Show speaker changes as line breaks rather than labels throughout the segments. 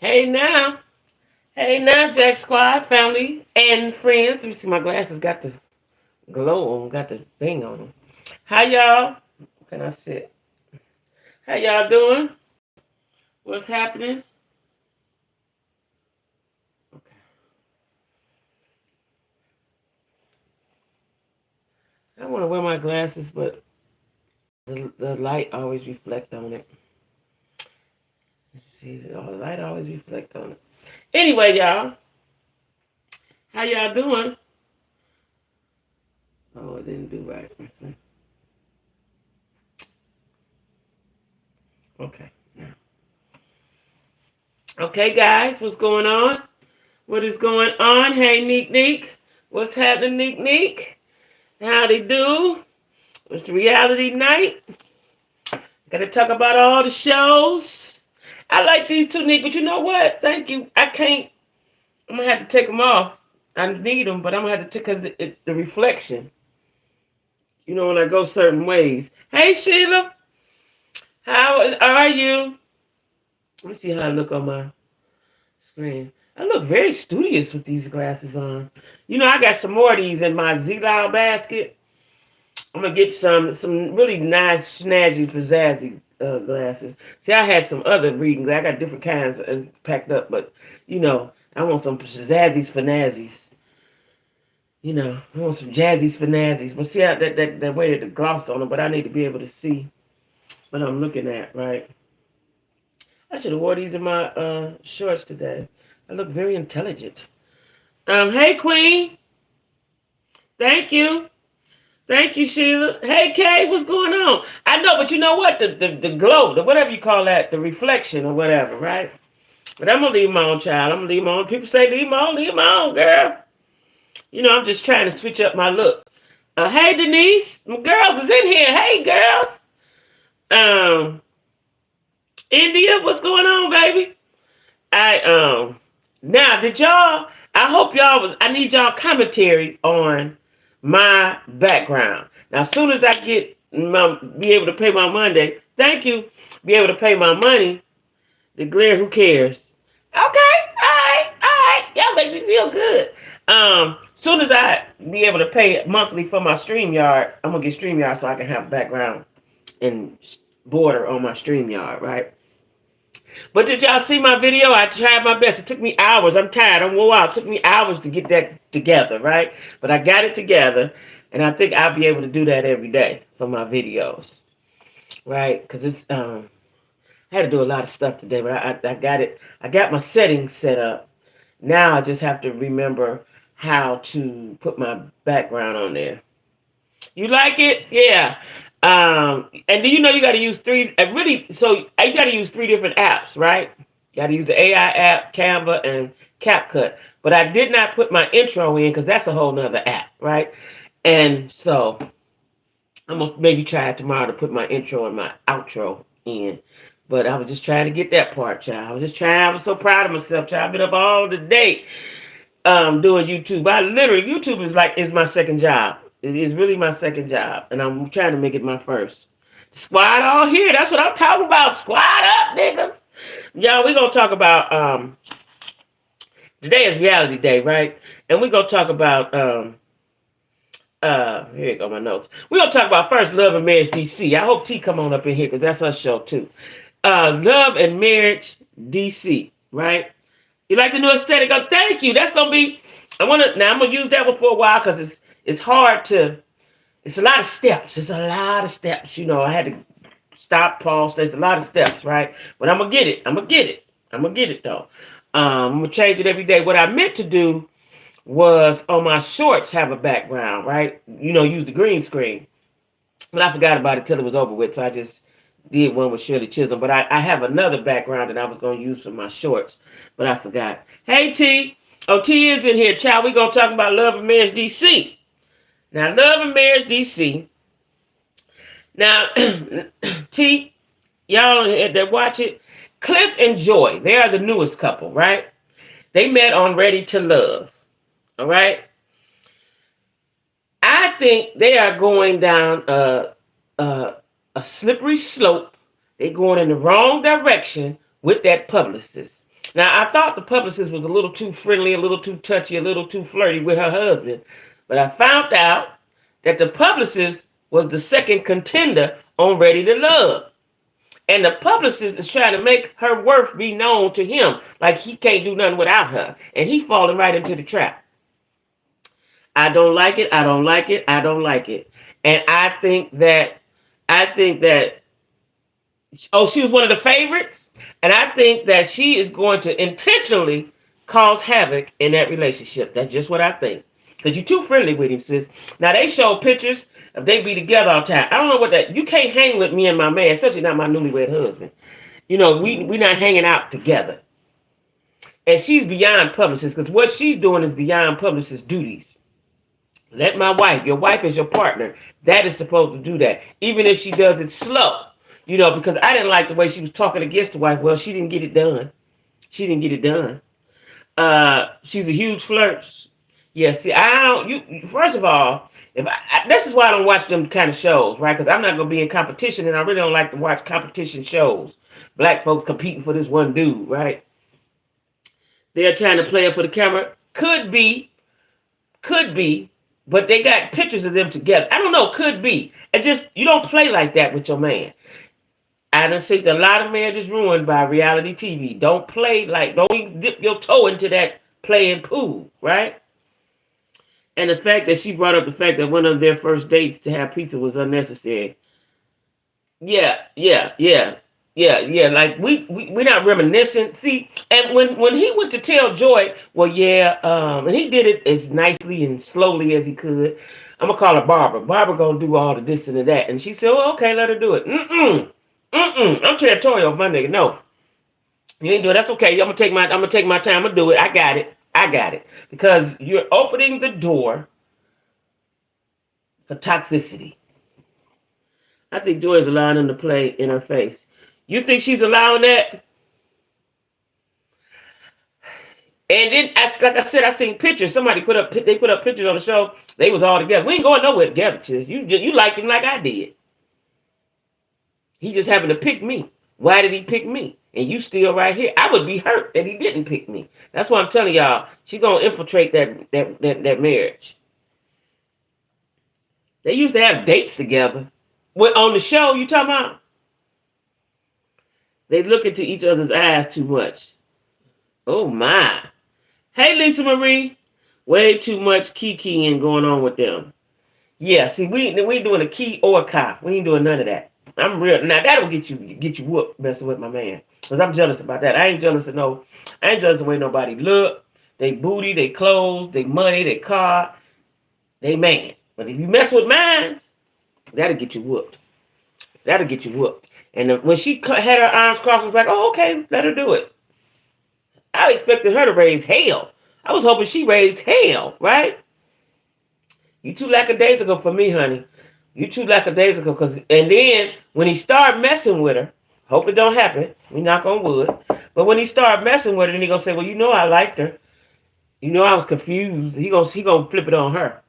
Hey now. Hey now, Jack Squad, family, and friends. Let me see, my glasses got the glow on, got the thing on them. How y'all? Can I sit? How y'all doing? What's happening? Okay. I want to wear my glasses, but the light always reflect on it. Let's see, the light always reflect on it. Anyway, y'all, how y'all doing? Oh, it didn't do right. Okay. Okay, guys, what's going on? What is going on? Hey, Neek Neek. What's happening, Neek Neek? Howdy do? It's reality night. Gotta talk about all the shows. I like these two, Nick, but you know what? Thank you. I can't. I'm gonna have to take them off. I need them, but I'm gonna have to take because the reflection. You know when I go certain ways. Hey Sheila, how are you? Let me see how I look on my screen. I look very studious with these glasses on. You know I got some more of these in my Z-Loud basket. I'm gonna get some really nice, snazzy, pizzazzy glasses. See, I had some other reading. I got different kinds packed up, but you know, I want some pizzazzies, finazzies. You know, I want some jazzy spinazzis. But see how that way that the gloss on them. But I need to be able to see what I'm looking at, right? I should have wore these in my shorts today. I look very intelligent. Hey Queen, thank you. Thank you, Sheila. Hey, Kay, what's going on? I know, but you know what? The glow, the whatever you call that, the reflection or whatever, right? But I'm going to leave my own child. I'm going to leave my own. People say leave my own, girl. You know, I'm just trying to switch up my look. Hey, Denise. My girls is in here. Hey, girls. Um, India, what's going on, baby? Now, did y'all, I hope y'all I need y'all commentary on my background. Now, as soon as I be able to pay my Monday, thank you, be able to pay my money, the glare, who cares? Okay, all right, y'all make me feel good. Soon as I be able to pay monthly for my StreamYard, I'm gonna get StreamYard so I can have background and border on my StreamYard, right? But did y'all see my video? I tried my best. It took me hours. I'm tired. I'm wore out. It took me hours to get that together, right? But I got it together, and I think I'll be able to do that every day for my videos, right? Because I had to do a lot of stuff today, but I got it. I got my settings set up. Now I just have to remember how to put my background on there. You like it? Yeah. And do you know you got to use three? So you got to use three different apps, right? You got to use the AI app, Canva, and CapCut. But I did not put my intro in because that's a whole nother app, right? And so I'm gonna maybe try tomorrow to put my intro and my outro in. But I was just trying to get that part, child. I was just trying. I was so proud of myself, child. I've been up all the day doing YouTube. YouTube is my second job. It is really my second job, and I'm trying to make it my first. The squad all here. That's what I'm talking about. Squad up, niggas. Y'all, we gonna talk about today is reality day, right? And we gonna talk about here you go, my notes. We're gonna talk about first Love and Marriage DC. I hope T come on up in here because that's her show too. Love and Marriage DC, right? You like the new aesthetic? Oh, thank you. That's gonna be. I'm gonna use that one for a while because it's hard to. It's a lot of steps. It's a lot of steps. You know, I had to stop, pause. There's a lot of steps, right? But I'm gonna get it. I'm gonna get it. I'm gonna get it though. I'm gonna change it every day. What I meant to do was on my shorts have a background, right? You know, use the green screen. But I forgot about it till it was over with, so I just did one with Shirley Chisholm. But I have another background that I was going to use for my shorts, but I forgot. Hey, T. Oh, T is in here, child. We're going to talk about Love and Marriage DC. Now, Love and Marriage DC. Now, T, y'all that watch it, Cliff and Joy, they are the newest couple, right? They met on Ready to Love, all right? I think they are going down a slippery slope. They're going in the wrong direction with that publicist. Now, I thought the publicist was a little too friendly, a little too touchy, a little too flirty with her husband. But I found out that the publicist was the second contender on Ready to Love. And the publicist is trying to make her worth be known to him. Like he can't do nothing without her. And he falling right into the trap. I don't like it. I don't like it. I don't like it. And I think that, oh, she was one of the favorites. And I think that she is going to intentionally cause havoc in that relationship. That's just what I think. Because you're too friendly with him, sis. Now, they show pictures of they be together all the time. I don't know what that... You can't hang with me and my man, especially not my newlywed husband. You know, we not hanging out together. And she's beyond publicist, because what she's doing is beyond publicist duties. Let my wife, your wife is your partner. That is supposed to do that. Even if she does it slow. You know, because I didn't like the way she was talking against the wife. Well, she didn't get it done. She didn't get it done. She's a huge flirt. Yeah, see, I don't, you, first of all, this is why I don't watch them kind of shows, right? Because I'm not going to be in competition, and I really don't like to watch competition shows. Black folks competing for this one dude, right? They're trying to play up for the camera. Could be, but they got pictures of them together. I don't know, could be. And just, you don't play like that with your man. I done seen a lot of marriages ruined by reality TV. Don't play like, don't even dip your toe into that playing pool, right? And the fact that she brought up the fact that one of their first dates to have pizza was unnecessary. Yeah. Like we're not reminiscent. See, and when he went to tell Joy, well, yeah, and he did it as nicely and slowly as he could. I'm gonna call her Barbara. Barbara gonna do all the this and the that, and she said, "Oh, okay, let her do it." I'm territorial, my nigga. No, you ain't do it. That's okay. I'm gonna take my time. I'm gonna do it. I got it. Because you're opening the door for toxicity. I think Joy is allowing him to play in her face. You think she's allowing that? And then, like I said, I seen pictures. Somebody put up pictures on the show. They was all together. We ain't going nowhere together, Chiz. You liked him like I did. He just happened to pick me. Why did he pick me? And you still right here. I would be hurt that he didn't pick me. That's why I'm telling y'all, she's gonna infiltrate that marriage. They used to have dates together. What on the show you talking about? They look into each other's eyes too much. Oh my. Hey Lisa Marie. Way too much kikiing going on with them. Yeah, see, we ain't doing a key or a cop. We ain't doing none of that. I'm real. Now that'll get you whooped messing with my man. Because I'm jealous about that. I ain't jealous of the way nobody look. They booty, they clothes, they money, they car, they man. But if you mess with mine, that'll get you whooped. And when she had her arms crossed, I was like, oh, okay, let her do it. I expected her to raise hell. I was hoping she raised hell, right? You too lackadaisical for me, honey. You too lackadaisical. And then when he started messing with her, hope it don't happen. We knock on wood. But when he started messing with her, then he gonna say, well, you know I liked her. You know I was confused. He gonna flip it on her.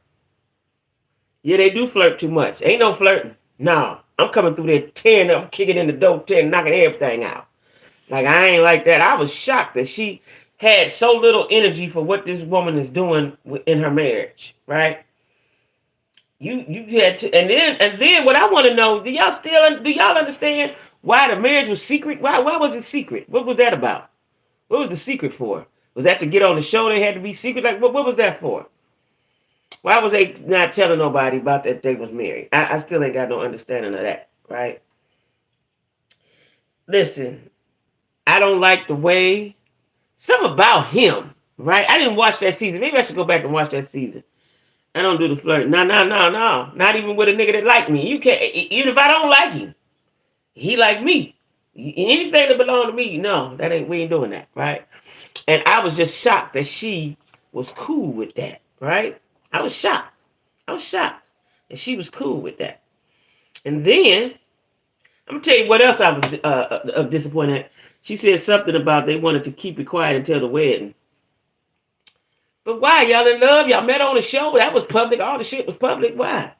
Yeah, they do flirt too much. Ain't no flirting. No. I'm coming through there tearing up, kicking in the door, knocking everything out. Like, I ain't like that. I was shocked that she had so little energy for what this woman is doing in her marriage, right? You had to, and then what I want to know, do y'all understand why the marriage was secret? Why was it secret? What was that about? What was the secret for? Was that to get on the show? They had to be secret? Like, what was that for? Why was they not telling nobody about that they was married? I still ain't got no understanding of that, right? Listen, I don't like the way, something about him, right? I didn't watch that season. Maybe I should go back and watch that season. I don't do the flirt. No. Not even with a nigga that like me. You can't, even if I don't like him, he like me. Anything that belong to me, no, we ain't doing that, right? And I was just shocked that she was cool with that, right? I was shocked that she was cool with that. And then, I'm going to tell you what else I was disappointed at. She said something about they wanted to keep it quiet until the wedding. But why? Y'all in love? Y'all met on the show? That was public. All the shit was public. Why?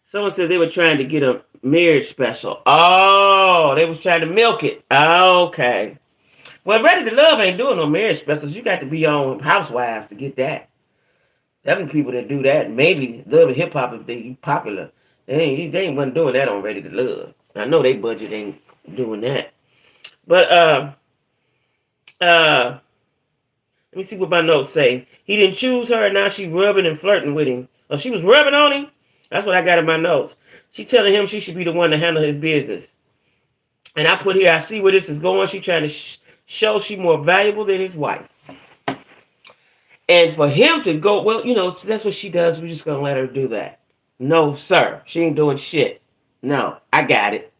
Someone said they were trying to get a marriage special. Oh, they was trying to milk it. Okay. Well, Ready to Love ain't doing no marriage specials. You got to be on Housewives to get that. Them people that do that, maybe Love and Hip Hop if they popular. They ain't wasn't doing that on Ready to Love. I know they budget ain't doing that. But uh let me see what my notes say. He didn't choose her, and now she rubbing and flirting with him. Oh, she was rubbing on him? That's what I got in my notes. She telling him she should be the one to handle his business. And I put here, I see where this is going. She trying to show she more valuable than his wife. And for him to go, well, that's what she does. We're just going to let her do that. No, sir. She ain't doing shit. No, I got it.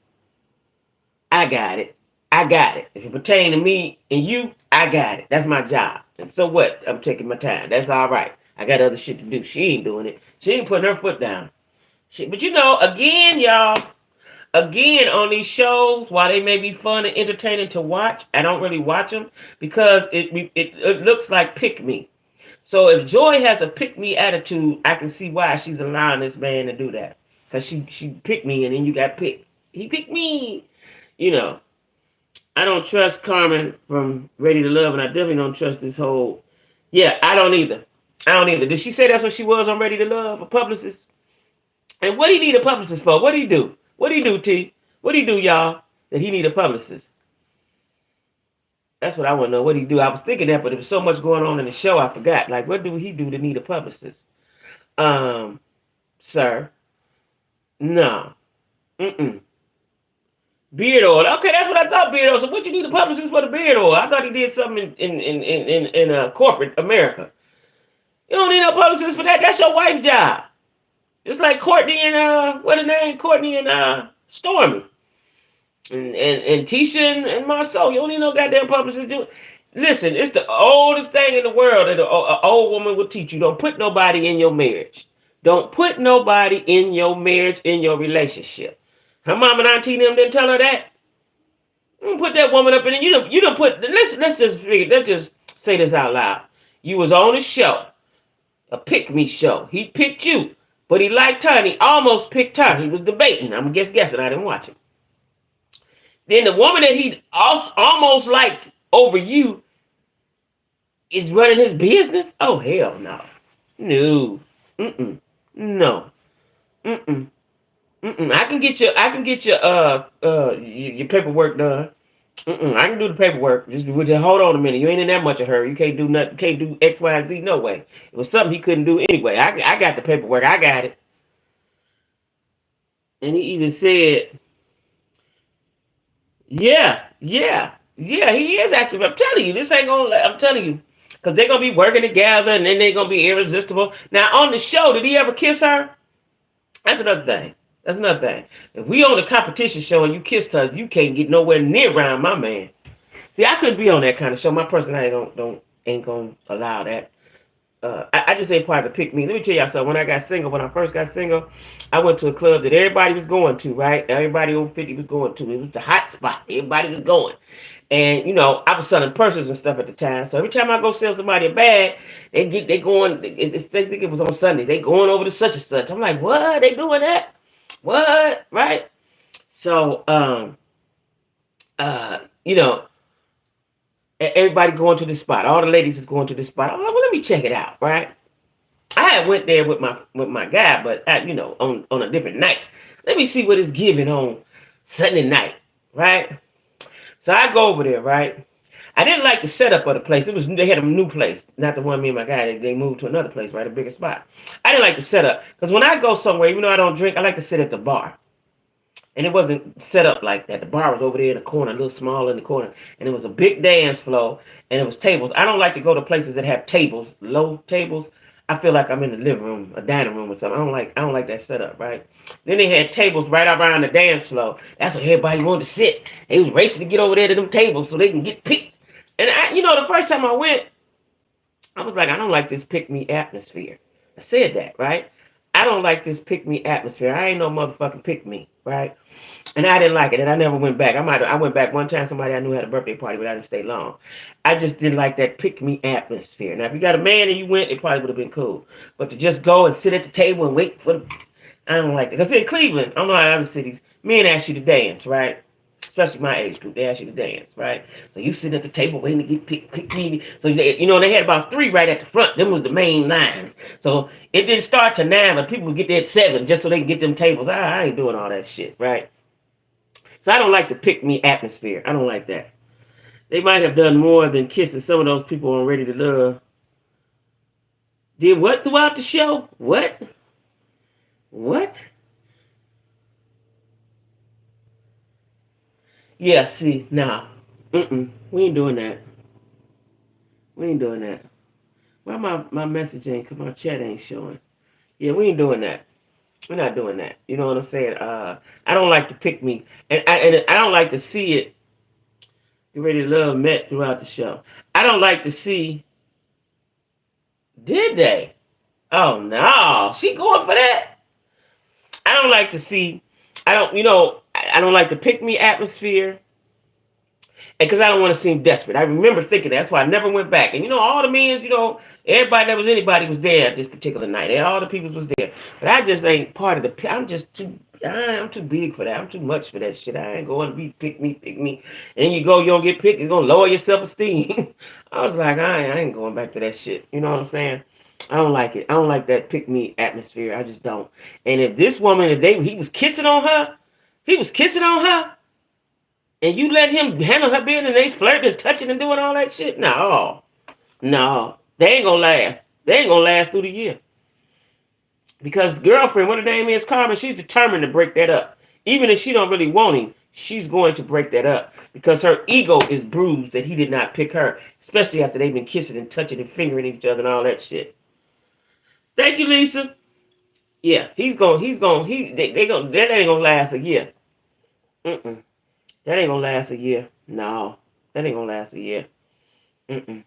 I got it. I got it. If it pertains to me and you, I got it. That's my job. And so what? I'm taking my time. That's all right. I got other shit to do. She ain't doing it. She ain't putting her foot down. But again, y'all, on these shows, while they may be fun and entertaining to watch, I don't really watch them because it looks like pick me. So if Joy has a pick me attitude, I can see why she's allowing this man to do that. Because she picked me and then you got picked. He picked me. I don't trust Carmen from Ready to Love, and I definitely don't trust this whole. Yeah, I don't either. Did she say that's what she was on Ready to Love, a publicist? And what do you need a publicist for? What do you do? What do you do, T? What do you do, y'all, that he need a publicist? That's what I want to know. What do you do? I was thinking that, but there was so much going on in the show, I forgot. Like, what do he do to need a publicist? Sir. No. Beard oil. Okay, that's what I thought, beard oil. So what you need a publicist for the beard oil? I thought he did something in corporate America. You don't need no publicist for that. That's your wife's job. Just like Courtney and what her name? Courtney and Stormy. And Tisha and Marceau. You don't need no goddamn publicist. Listen, it's the oldest thing in the world that an old woman will teach you. Don't put nobody in your marriage. Don't put nobody in your marriage, in your relationship. Her mom and auntie them didn't tell her that. You put that woman up in it. You don't put. Let's just say this out loud. You was on a show, a pick me show. He picked you, but he liked her and he almost picked her. He was debating. I'm guessing. I didn't watch it. Then the woman that he almost liked over you is running his business. Oh hell no, no, no, I can get your paperwork done. I can do the paperwork. Just hold on a minute. You ain't in that much of a hurry. You can't do nothing. Can't do X, Y, and Z. No way. It was something he couldn't do anyway. I got the paperwork. I got it. And he even said, yeah. He is active. I'm telling you, this ain't gonna. I'm telling you, because they're gonna be working together, and then they're gonna be irresistible. Now on the show, did he ever kiss her? That's another thing. If we on a competition show and you kissed her, you can't get nowhere near around my man. See, I couldn't be on that kind of show. My personality ain't gonna allow that. I just ain't part of the pick me. Let me tell y'all something. When I first got single, I went to a club that everybody was going to, right? Everybody over 50 was going to. It was the hot spot. Everybody was going. And, I was selling purses and stuff at the time. So every time I go sell somebody a bag, they think it was on Sunday. They going over to such and such. I'm like, what? They doing that? What? Right? So, everybody going to this spot. All the ladies was going to this spot. I'm like, well, let me check it out, right? I had went there with my guy, but on a different night. Let me see what it's giving on Sunday night, right? So I go over there, right? I didn't like the setup of the place. They had a new place, not the one me and my guy. They moved to another place, right, a bigger spot. I didn't like the setup because when I go somewhere, even though I don't drink, I like to sit at the bar. And it wasn't set up like that. The bar was over there in the corner, a little smaller in the corner, and it was a big dance floor, and it was tables. I don't like to go to places that have tables, low tables. I feel like I'm in the living room, a dining room or something. I don't like that setup, right? Then they had tables right around the dance floor. That's where everybody wanted to sit. They was racing to get over there to them tables so they can get picked. And the first time I went, I was like, I don't like this pick-me atmosphere. I said that, right? I don't like this pick-me atmosphere. I ain't no motherfucking pick-me, right? And I didn't like it, and I never went back. I went back one time. Somebody I knew had a birthday party, but I didn't stay long. I just didn't like that pick-me atmosphere. Now, if you got a man and you went, it probably would have been cool. But to just go and sit at the table and wait for I don't like that. Because in Cleveland, I don't know how other cities, men ask you to dance, right? especially my age group. They ask you to dance, right? So you sitting at the table waiting to get picked me. So they had about 3 right at the front. Them was the main lines. So it didn't start to 9, but people would get there at 7 just so they can get them tables. I ain't doing all that shit, right? So I don't like the pick me atmosphere. I don't like that. They might have done more than kissing. Some of those people on Ready to Love did what throughout the show? What? Yeah, see, nah. We ain't doing that. We ain't doing that. Why my message ain't, cause my chat ain't showing. Yeah, we ain't doing that. We're not doing that. You know what I'm saying? I don't like to pick me. And I don't like to see it. Get Ready to Love met throughout the show. I don't like to see. Did they? Oh no. She going for that? I don't like to see. I don't like the pick me atmosphere. And because I don't want to seem desperate. I remember thinking that. That's why I never went back. And all the men, everybody that was anybody was there at this particular night. All the people was there. But I just ain't part of the. I'm too big for that. I'm too much for that shit. I ain't going to be pick me. And you don't get picked. It's going to lower your self-esteem. I was like, I ain't going back to that shit. You know what I'm saying? I don't like it. I don't like that pick me atmosphere. I just don't. And if this woman, he was kissing on her, and you let him handle her business and they flirting and touching and doing all that shit? No. They ain't gonna last. They ain't gonna last through the year. Because the girlfriend, what her name is, Carmen, she's determined to break that up. Even if she don't really want him, she's going to break that up. Because her ego is bruised that he did not pick her. Especially after they've been kissing and touching and fingering each other and all that shit. Thank you, Lisa. Yeah, that ain't gonna last a year. That ain't gonna last a year. No, that ain't gonna last a year. That ain't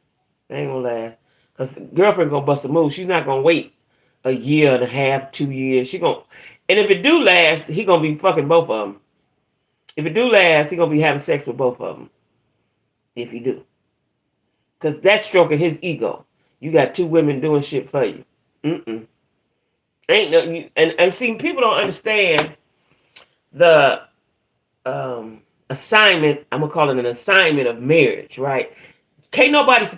gonna last. Because the girlfriend gonna bust a move. She's not gonna wait a year and a half, 2 years. And if it do last, he gonna be fucking both of them. If it do last, he gonna be having sex with both of them. If he do. Because that's stroking his ego. You got 2 women doing shit for you. Ain't no, and see, people don't understand the assignment. I'm gonna call it an assignment of marriage, right? Can't nobody's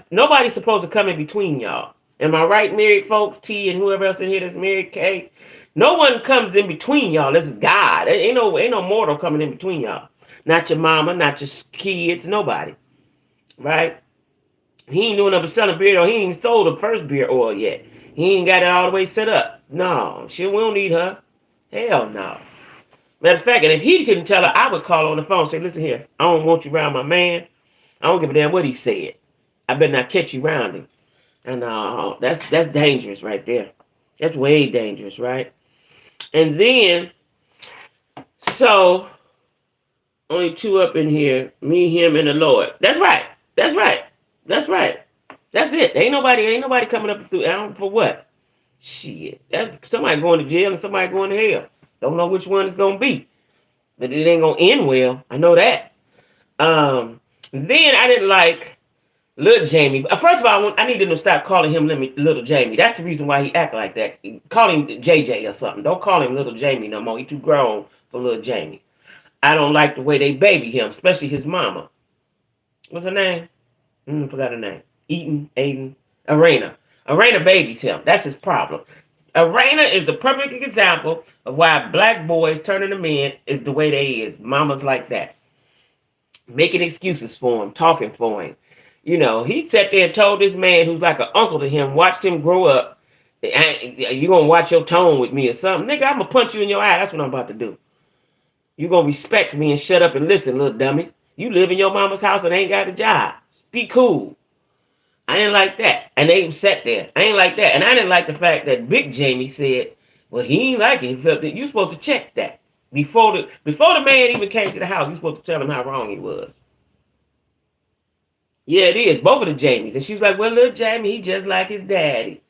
supposed to come in between y'all. Am I right, married folks? T and whoever else in here that's married, K. No one comes in between y'all. This is God. Ain't no mortal coming in between y'all. Not your mama, not your kids, nobody. Right? He ain't doing nothing but selling beard oil. He ain't sold the first beer oil yet. He ain't got it all the way set up. No, we don't need her. Hell no. Matter of fact, and if he couldn't tell her, I would call on the phone and say, listen here, I don't want you around my man. I don't give a damn what he said. I better not catch you around him. And that's dangerous right there. That's way dangerous, right? And then, so, only 2 up in here, me, him, and the Lord. That's right. That's it. Ain't nobody coming up through for what? Shit. That's somebody going to jail and somebody going to hell. Don't know which one it's gonna be. But it ain't gonna end well. I know that. Then I didn't like Little Jamie. First of all, I need to stop calling him Little Jamie. That's the reason why he act like that. Call him JJ or something. Don't call him Little Jamie no more. He too grown for Little Jamie. I don't like the way they baby him, especially his mama. What's her name? Forgot her name. Aiden, Arena. Arena babies him. That's his problem. Arena is the perfect example of why black boys turning to men is the way they is. Mamas like that. Making excuses for him, talking for him. He sat there and told this man who's like an uncle to him, watched him grow up. You gonna watch your tone with me or something? Nigga, I'm gonna punch you in your eye. That's what I'm about to do. You gonna respect me and shut up and listen, little dummy. You live in your mama's house and ain't got a job. Be cool. I didn't like that. And they sat there. I ain't like that. And I didn't like the fact that Big Jamie said, well, he ain't like it. He felt that you're supposed to check that. Before the man even came to the house, you're supposed to tell him how wrong he was. Yeah, it is. Both of the Jamies. And she was like, well, little Jamie, he just like his daddy.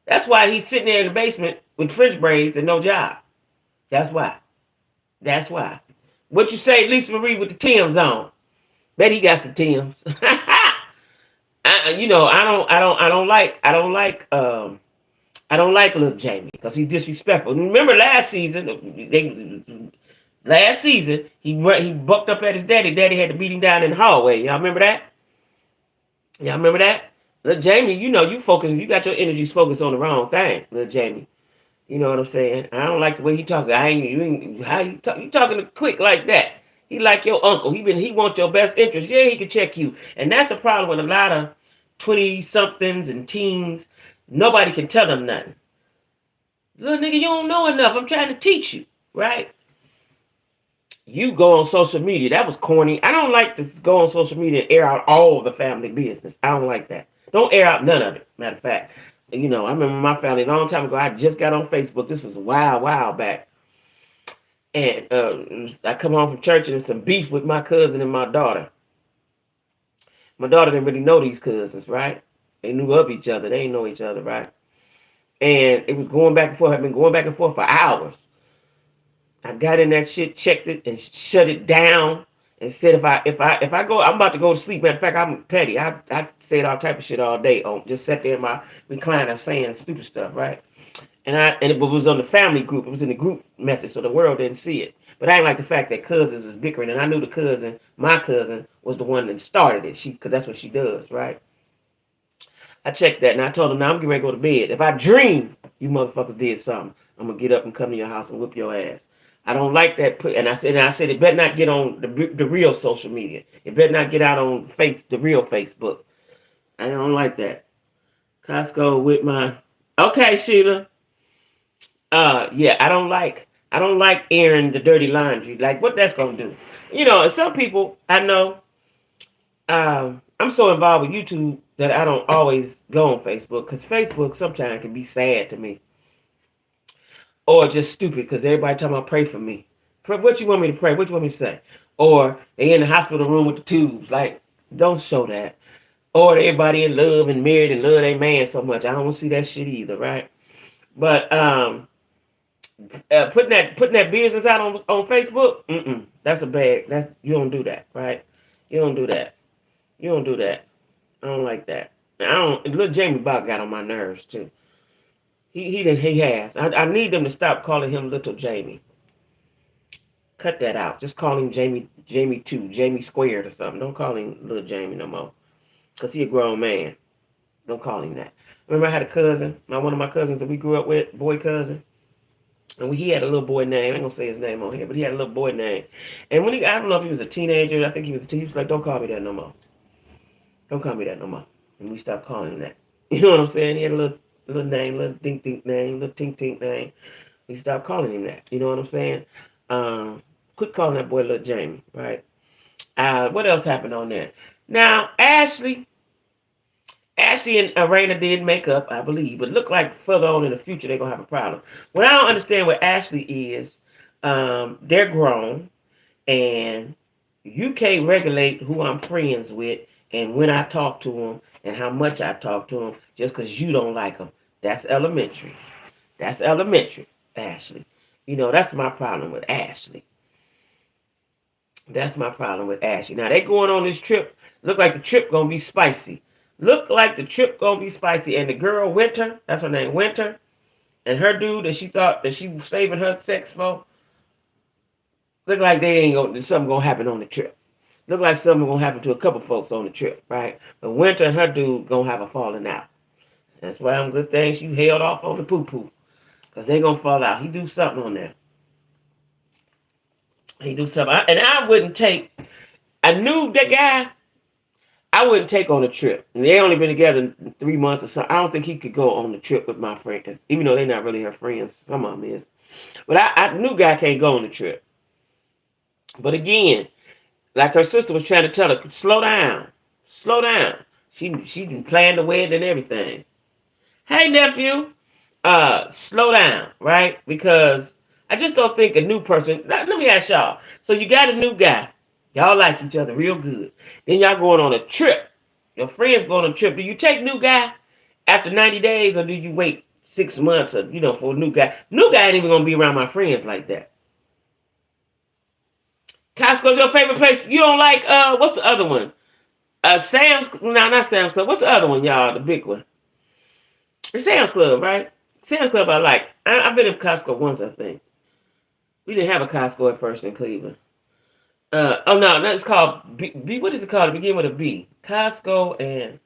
That's why he's sitting there in the basement with French braids and no job. That's why. What you say, Lisa Marie, with the Timbs on? Bet he got some Timbs. I don't like little Jamie because he's disrespectful. Remember last season, Last season, he bucked up at his daddy. Daddy had to beat him down in the hallway. Y'all remember that? Y'all remember that? Little Jamie, you know you focus. You got your energies focused on the wrong thing, little Jamie. You know what I'm saying? I don't like the way he talking. How you talk? You talking quick like that? He like your uncle. He want your best interest. Yeah, he can check you, and that's the problem with a lot of 20-somethings and teens. Nobody can tell them nothing. Little nigga, you don't know enough. I'm trying to teach you, right? You go on social media. That was corny. I don't like to go on social media and air out all the family business. I don't like that. Don't air out none of it. Matter of fact, you know, I remember my family a long time ago. I just got on Facebook. This was a while back. And I come home from church and there's some beef with my cousin and my daughter. My daughter didn't really know these cousins, right? They knew of each other. They didn't know each other, right? And it was going back and forth. I've been going back and forth for hours. I got in that shit, checked it, and shut it down, and said if I go, I'm about to go to sleep. Matter of fact, I'm petty. I said all type of shit all day. Just sat there in my recliner saying stupid stuff, right? And it was on the family group. It was in the group message, so the world didn't see it. But I didn't like the fact that cousins is bickering, and I knew my cousin, was the one that started it. Because that's what she does, right? I checked that, and I told him, now I'm getting ready to go to bed. If I dream you motherfuckers did something, I'm gonna get up and come to your house and whip your ass. I don't like that. And I said it better not get on the real social media. It better not get out on the real Facebook. I don't like that. Costco with my okay, Sheila. Yeah, I don't like airing the dirty laundry. Like what that's gonna do. You know, and some people I know. I'm so involved with YouTube that I don't always go on Facebook because Facebook sometimes can be sad to me. Or just stupid because everybody talking about pray for me. What you want me to pray? What you want me to say? Or they in the hospital room with the tubes. Like, don't show that. Or everybody in love and married and love their man so much. I don't want to see that shit either, right? But putting that business out on Facebook, that's a bad. You don't do that, right? You don't do that. You don't do that. I don't like that. Little Jamie Bach got on my nerves too. He has. I need them to stop calling him Little Jamie. Cut that out. Just call him Jamie 2, Jamie squared or something. Don't call him Little Jamie no more. Because he a grown man. Don't call him that. Remember I had a cousin, one of my cousins that we grew up with, boy cousin. And he had a little boy name. I ain't going to say his name on here, but he had a little boy name. And when I don't know if he was a teenager. I think he was a teenager. He was like, don't call me that no more. Don't call me that no more. And we stopped calling him that. You know what I'm saying? He had a little name, little dink name, little tink name. We stopped calling him that. You know what I'm saying? Quit calling that boy Little Jamie, right? What else happened on there? Now, Ashley and Raina did make up, I believe, but look like further on in the future they're gonna have a problem. What I don't understand what Ashley is, they're grown, and you can't regulate who I'm friends with and when I talk to them and how much I talk to them just because you don't like them. That's elementary. That's elementary, Ashley. You know, that's my problem with Ashley. That's my problem with Ashley. Now, they going on this trip. Look like the trip going to be spicy. Look like the trip going to be spicy. And the girl, Winter, that's her name, Winter, and her dude that she thought that she was saving her sex for, look like something going to happen on the trip. Look like something going to happen to a couple folks on the trip, right? But Winter and her dude going to have a falling out. That's why I'm good things you held off on the poo-poo. Because they're going to fall out. He do something on there. He do something. And I wouldn't take... I knew that guy. I wouldn't take on a trip. And they only been together 3 months or so. I don't think he could go on the trip with my friends. Even though they're not really her friends. Some of them is. But I knew guy can't go on the trip. But again... Like her sister was trying to tell her, slow down. Slow down. She planned the wedding and everything. Hey, nephew. Slow down, right? Because I just don't think a new person... Let me ask y'all. So you got a new guy. Y'all like each other real good. Then y'all going on a trip. Your friends going on a trip. Do you take new guy after 90 days or do you wait 6 months or, for a new guy? New guy ain't even going to be around my friends like that. Costco's your favorite place. You don't like, what's the other one? Sam's, no, not Sam's Club. What's the other one, y'all? The big one. It's Sam's Club, right? Sam's Club I like. I've been in Costco once, I think. We didn't have a Costco at first in Cleveland. Oh no, that's called B. What is it called? It begin with a B. Costco and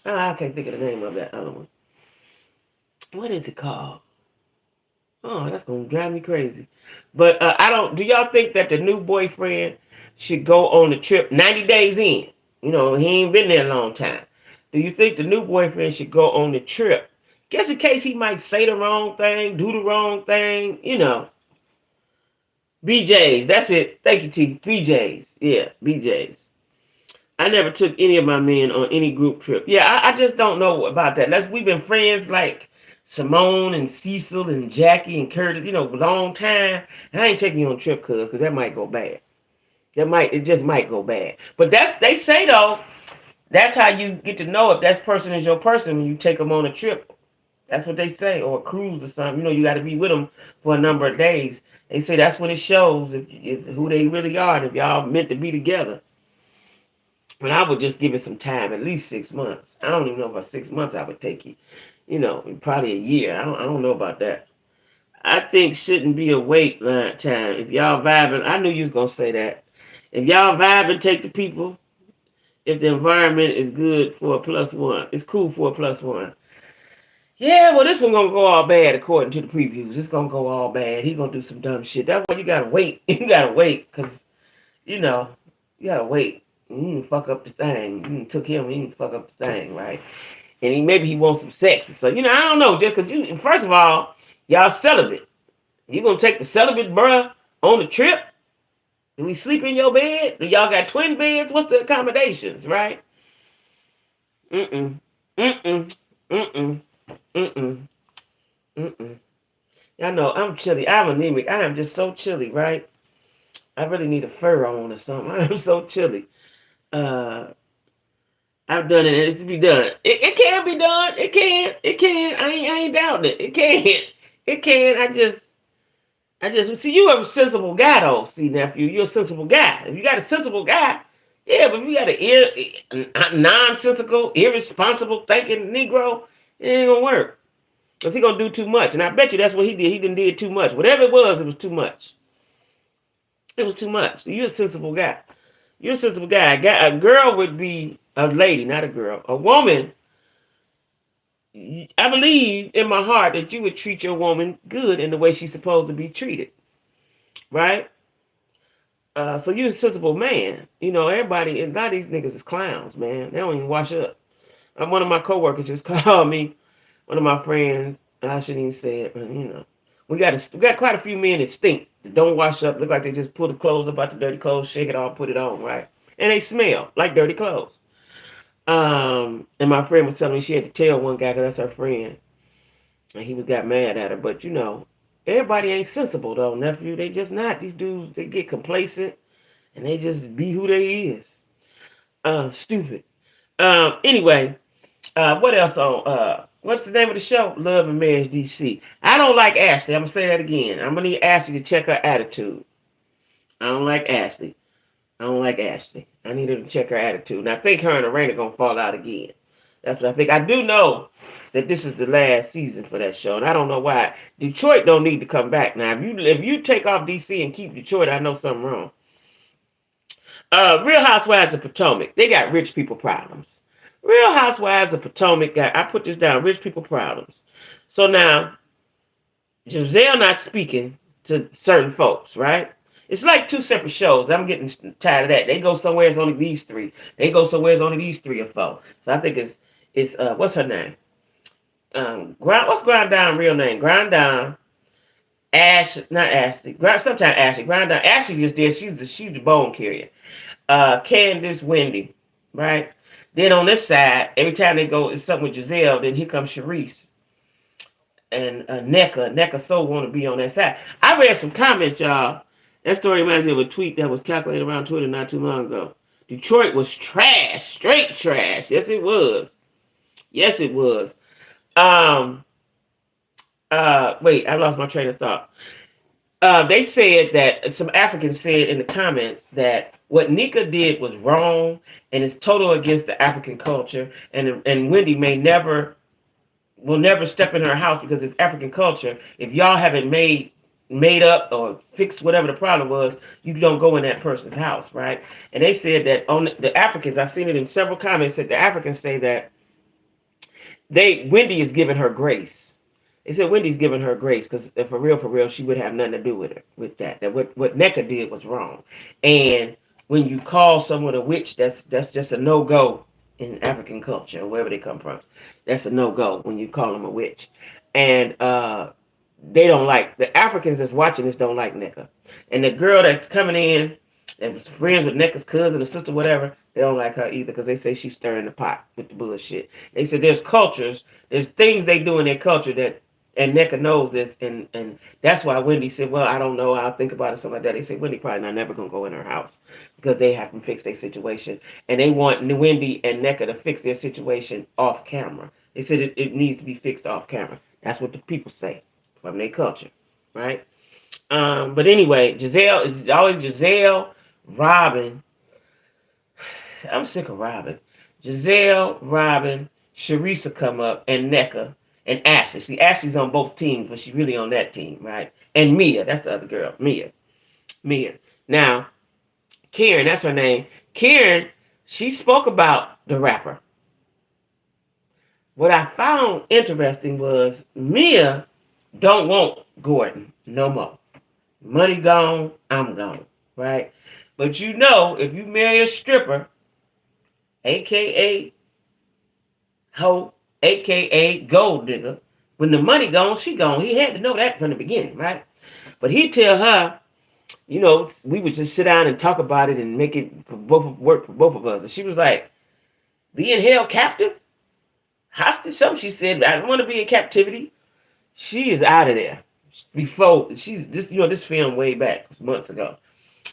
I can't think of the name of that other one. What is it called? Oh, that's gonna drive me crazy. But I don't. Do y'all think that the new boyfriend should go on the trip 90 days in? You know, he ain't been there a long time. Do you think the new boyfriend should go on the trip? Just in case he might say the wrong thing, do the wrong thing, you know. BJ's, that's it. Thank you, T. BJ's. Yeah, BJ's. I never took any of my men on any group trip. Yeah, I just don't know about that. We've been friends like Simone and Cecil and Jackie and Curtis, you know, long time. I ain't taking you on a trip, because that might go bad. It just might go bad. But they say though, that's how you get to know if that person is your person when you take them on a trip. That's what they say, or a cruise or something. You know, you got to be with them for a number of days. They say that's when it shows if who they really are and if y'all meant to be together. But I would just give it some time, at least 6 months. I don't even know about 6 months I would take you. You know, probably a year. I don't know about that. I think shouldn't be a wait line time. If y'all vibing, I knew you was gonna say that. If y'all vibing, take the people. If the environment is good for a +1, it's cool for a +1. Yeah, well, this one gonna go all bad according to the previews. It's gonna go all bad. He gonna do some dumb shit. That's why you gotta wait. You gotta wait, cause you know you gotta wait. You didn't fuck up the thing. You took him. He didn't fuck up the thing, right? And maybe he wants some sex. So I don't know. Just cause you, first of all, y'all celibate. You gonna take the celibate bruh on the trip? Do we sleep in your bed? Do y'all got twin beds? What's the accommodations, right? Mm-mm. Mm-mm. Mm-mm. Mm-mm. Mm-mm. Y'all know I'm chilly. I'm anemic. I am just so chilly, right? I really need a fur on or something. I'm so chilly. I've done it. It's to be done. It can be done. It can. It can. I ain't doubting it. It can. It can. I just see you a sensible guy though. See, nephew, you're a sensible guy. If you got a sensible guy, yeah. But if you got a nonsensical, irresponsible thinking Negro, it ain't gonna work. Cause he gonna do too much, and I bet you that's what he did. He did too much. Whatever it was too much. It was too much. So you're a sensible guy. You're a sensible guy. A girl would be a lady, not a girl. A woman. I believe in my heart that you would treat your woman good in the way she's supposed to be treated, right? So you're a sensible man. You know, everybody, a lot of these niggas is clowns, man. They don't even wash up. One of my coworkers just called me. One of my friends, I shouldn't even say it, but we got quite a few men that stink, that don't wash up, look like they just pull the clothes up out the dirty clothes, shake it off, put it on, right? And they smell like dirty clothes. And my friend was telling me she had to tell one guy, because that's her friend, and he got mad at her. But everybody ain't sensible though, nephew. They just not. These dudes, they get complacent and they just be who they is. Stupid. Anyway, what else on what's the name of the show? Love and Marriage DC. I don't like Ashley. I'm gonna say that again. I'm gonna need Ashley to check her attitude. I don't like Ashley. I need her to check her attitude. And I think her and Lorraine are going to fall out again. That's what I think. I do know that this is the last season for that show. And I don't know why. Detroit don't need to come back. Now, if you take off DC and keep Detroit, I know something wrong. Real Housewives of Potomac. They got rich people problems. Real Housewives of Potomac I put this down, rich people problems. So now, Giselle not speaking to certain folks, right? It's like two separate shows. I'm getting tired of that. They go somewhere, it's only these three. They go somewhere, it's only these 3 or 4. So I think it's what's her name? What's Grind Down real name? Grind Down, not Ashley. Sometimes Ashley. Grind Down. Ashley just did. She's the bone carrier. Candace, Wendy, right? Then on this side, every time they go, it's something with Giselle. Then here comes Sharice and NECA. NECA so want to be on that side. I read some comments, y'all. That story reminds me of a tweet that was calculated around Twitter not too long ago. Detroit was trash, straight trash. Yes, it was. Yes, it was. Wait, I lost my train of thought. They said that some Africans said in the comments that what Nika did was wrong and it's total against the African culture, and Wendy will never step in her house because it's African culture if y'all haven't made made up or fixed whatever the problem was, you don't go in that person's house, right? And they said that on the Africans, I've seen it in several comments, that the Africans say that Wendy is giving her grace. They said Wendy's giving her grace because for real, she would have nothing to do with it, with that. That what NECA did was wrong. And when you call someone a witch, that's just a no go in African culture, wherever they come from. That's a no go when you call them a witch. And they don't like, the Africans that's watching this don't like NECA. And the girl that's coming in that was friends with NECA's cousin or sister, whatever, they don't like her either because they say she's stirring the pot with the bullshit. They said there's cultures, there's things they do in their culture that, and NECA knows this, and that's why Wendy said, well, I don't know, I'll think about it, something like that. They say Wendy probably not never going to go in her house because they have to fix their situation. And they want Wendy and NECA to fix their situation off camera. They said it needs to be fixed off camera. That's what the people say from their culture, right? But anyway, Giselle is always Giselle, Robin. I'm sick of Robin. Giselle, Robin, Sharisa come up, and NECA, and Ashley. See, Ashley's on both teams, but she's really on that team, right? And Mia, that's the other girl, Mia. Now, Karen, that's her name. Karen, she spoke about the rapper. What I found interesting was Mia don't want Gordon no more. Money gone, I'm gone, right? But you know, if you marry a stripper, a.k.a. hoe, a.k.a. gold digger, when the money gone, she gone. He had to know that from the beginning, right? But he tell her, you know, we would just sit down and talk about it and make it work for both of us. And she was like, being held captive? Hostage? Something she said, I don't want to be in captivity. She is out of there. Before, this film way back, months ago.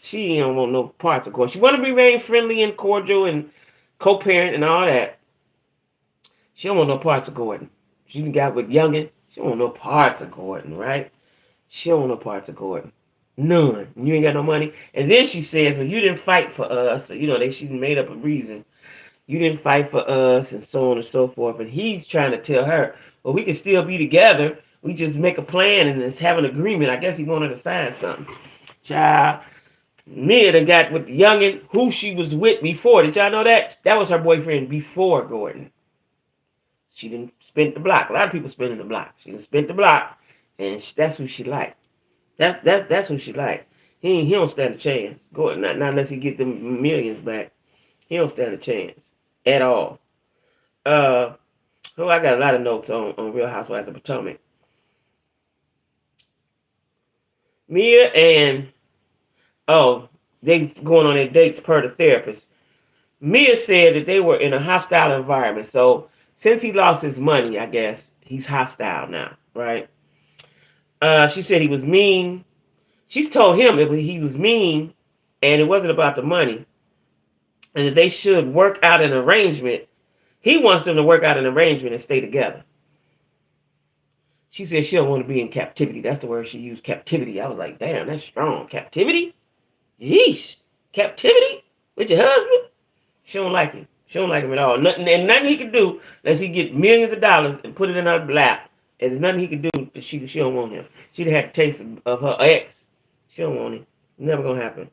She don't want no parts of Gordon. She want to remain friendly and cordial and co-parent and all that. She don't want no parts of Gordon. She got with Youngin. She don't want no parts of Gordon, right? She don't want no parts of Gordon. None. You ain't got no money. And then she says, well, you didn't fight for us. So, you know, she made up a reason. You didn't fight for us and so on and so forth. And he's trying to tell her, well, we can still be together. We just make a plan and let's have an agreement. I guess he wanted to sign something. Child, Mia done got with the Youngin who she was with before. Did y'all know that? That was her boyfriend before Gordon. She didn't spend the block. A lot of people spending the block. She didn't spend the block, and that's who she liked. That's who she liked. He don't stand a chance. Gordon, not unless he get them millions back. He don't stand a chance at all. I got a lot of notes on Real Housewives of Potomac. Mia and they going on their dates per the therapist. Mia said that they were in a hostile environment. So since he lost his money, I guess he's hostile now, right? She said he was mean. She's told him that he was mean and it wasn't about the money. And that they should work out an arrangement. He wants them to work out an arrangement and stay together. She said she don't want to be in captivity. That's the word she used, captivity. I was like, damn, that's strong. Captivity? Yeesh. Captivity? With your husband? She don't like him. She don't like him at all. Nothing he can do unless he get millions of dollars and put it in her lap. And there's nothing he can do that she don't want him. She'd had a taste of her ex. She don't want him. Never gonna happen.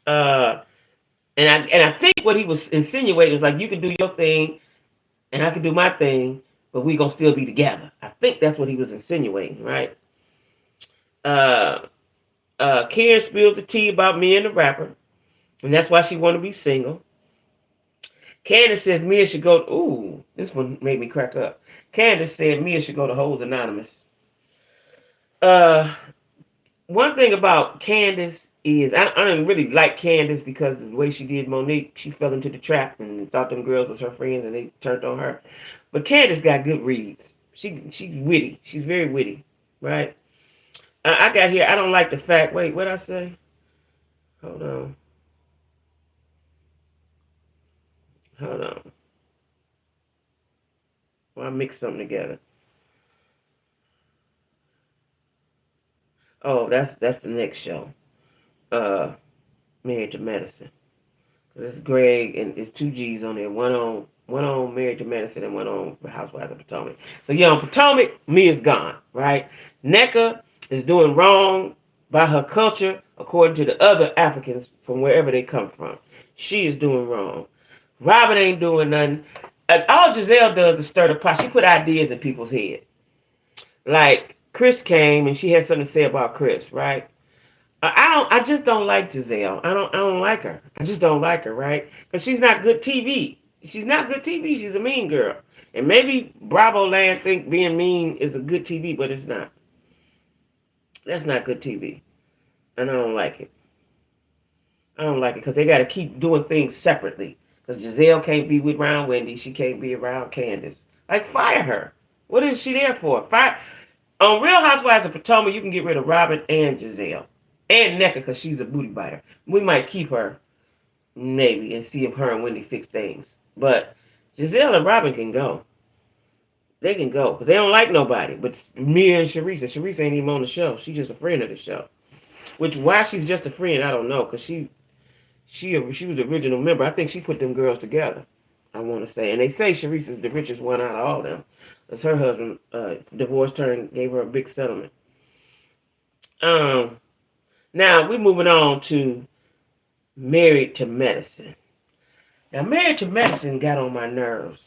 And I think what he was insinuating is like, you can do your thing and I can do my thing, but we gonna still be together. I think that's what he was insinuating, right? Karen spilled the tea about me and the rapper, and that's why she wanted to be single. Candace says Mia should go. Ooh, this one made me crack up. Candace said Mia should go to Hoes Anonymous. One thing about Candace is I didn't really like Candace because of the way she did Monique. She fell into the trap and thought them girls was her friends and they turned on her. But Candace got good reads. She's witty. She's very witty, right? I got here. I don't like the fact. Wait, what I say? Hold on. Well, I mixed something together. Oh, that's the next show. Married to Medicine. This is Greg and it's two G's on there. One on Married to Medicine and one on Housewives of Potomac. So yeah, on Potomac, Mia's gone, right? NECA is doing wrong by her culture, according to the other Africans from wherever they come from. She is doing wrong. Robin ain't doing nothing. All Giselle does is stir the pot. She put ideas in people's head. Like Chris came and she had something to say about Chris, right? I just don't like Giselle. I don't like her. I just don't like her, right? Because she's not good TV. She's not good TV. She's a mean girl. And maybe Bravo Land think being mean is a good TV, but it's not. That's not good TV. And I don't like it. I don't like it because they got to keep doing things separately. Because Giselle can't be with around Wendy. She can't be around Candace. Like, fire her. What is she there for? Fire. On Real Housewives of Potomac, you can get rid of Robin and Giselle. And Nneka because she's a booty biter. We might keep her, maybe, and see if her and Wendy fix things. But Giselle and Robin can go. They can go. Because they don't like nobody. But Mia and Charisse. Charisse ain't even on the show. She's just a friend of the show. Which, why she's just a friend, I don't know. Because she was the original member. I think she put them girls together, I want to say. And they say Charisse is the richest one out of all of them. Because her husband divorced her and gave her a big settlement. Now, we're moving on to Married to Medicine. Now, Married to Medicine got on my nerves.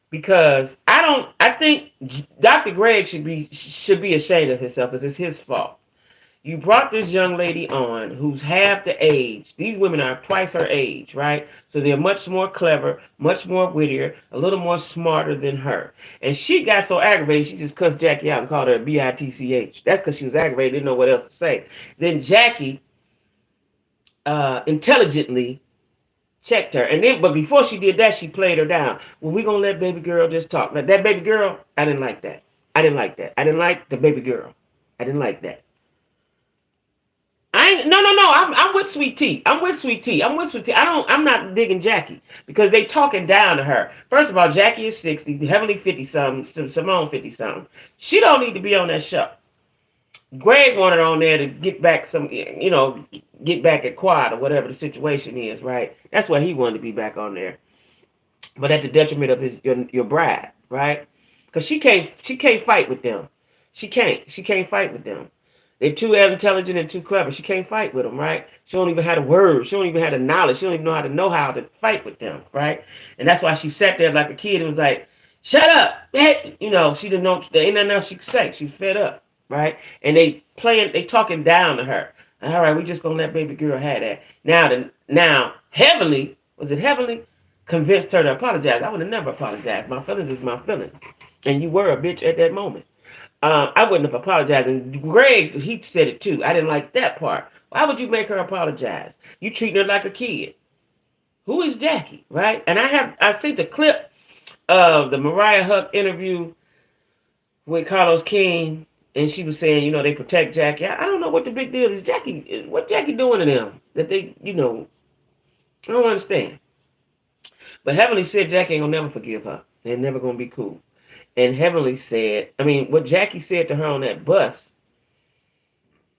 Because I think Dr. Greg should be ashamed of himself because it's his fault. You brought this young lady on who's half the age. These women are twice her age, right? So they're much more clever, much more wittier, a little more smarter than her. And she got so aggravated, she just cussed Jackie out and called her a bitch. That's because she was aggravated, didn't know what else to say. Then Jackie intelligently checked her. But before she did that, she played her down. Well, we're going to let baby girl just talk. Now, that baby girl, I didn't like that. I didn't like the baby girl. I didn't like that. No. I'm with Sweet Tea. I'm with Sweet Tea. I'm not digging Jackie because they talking down to her. First of all, Jackie is 60, Heavenly 50-something, Simone 50-something. She don't need to be on that show. Greg wanted her on there to get back get back at Quad or whatever the situation is, right? That's why he wanted to be back on there. But at the detriment of your bride, right? Because she can't fight with them. She can't fight with them. They're too intelligent and too clever. She can't fight with them, right? She don't even have the words. She don't even have the knowledge. She don't even know how to fight with them, right? And that's why she sat there like a kid and was like, shut up. Hey. She didn't know, there ain't nothing else she could say. She's fed up, right? And they talking down to her. All right, we just going to let baby girl have that. Now, Heavenly, was it Heavenly? Convinced her to apologize. I would have never apologized. My feelings is my feelings. And you were a bitch at that moment. I wouldn't have apologized. And Greg, he said it too. I didn't like that part. Why would you make her apologize? You treating her like a kid. Who is Jackie, right? And I've seen the clip of the Mariah Huq interview with Carlos King, and she was saying, they protect Jackie. I don't know what the big deal is. What Jackie doing to them? That they, I don't understand. But Heavenly said Jackie ain't gonna never forgive her. They're never gonna be cool. And Heavenly said, what Jackie said to her on that bus,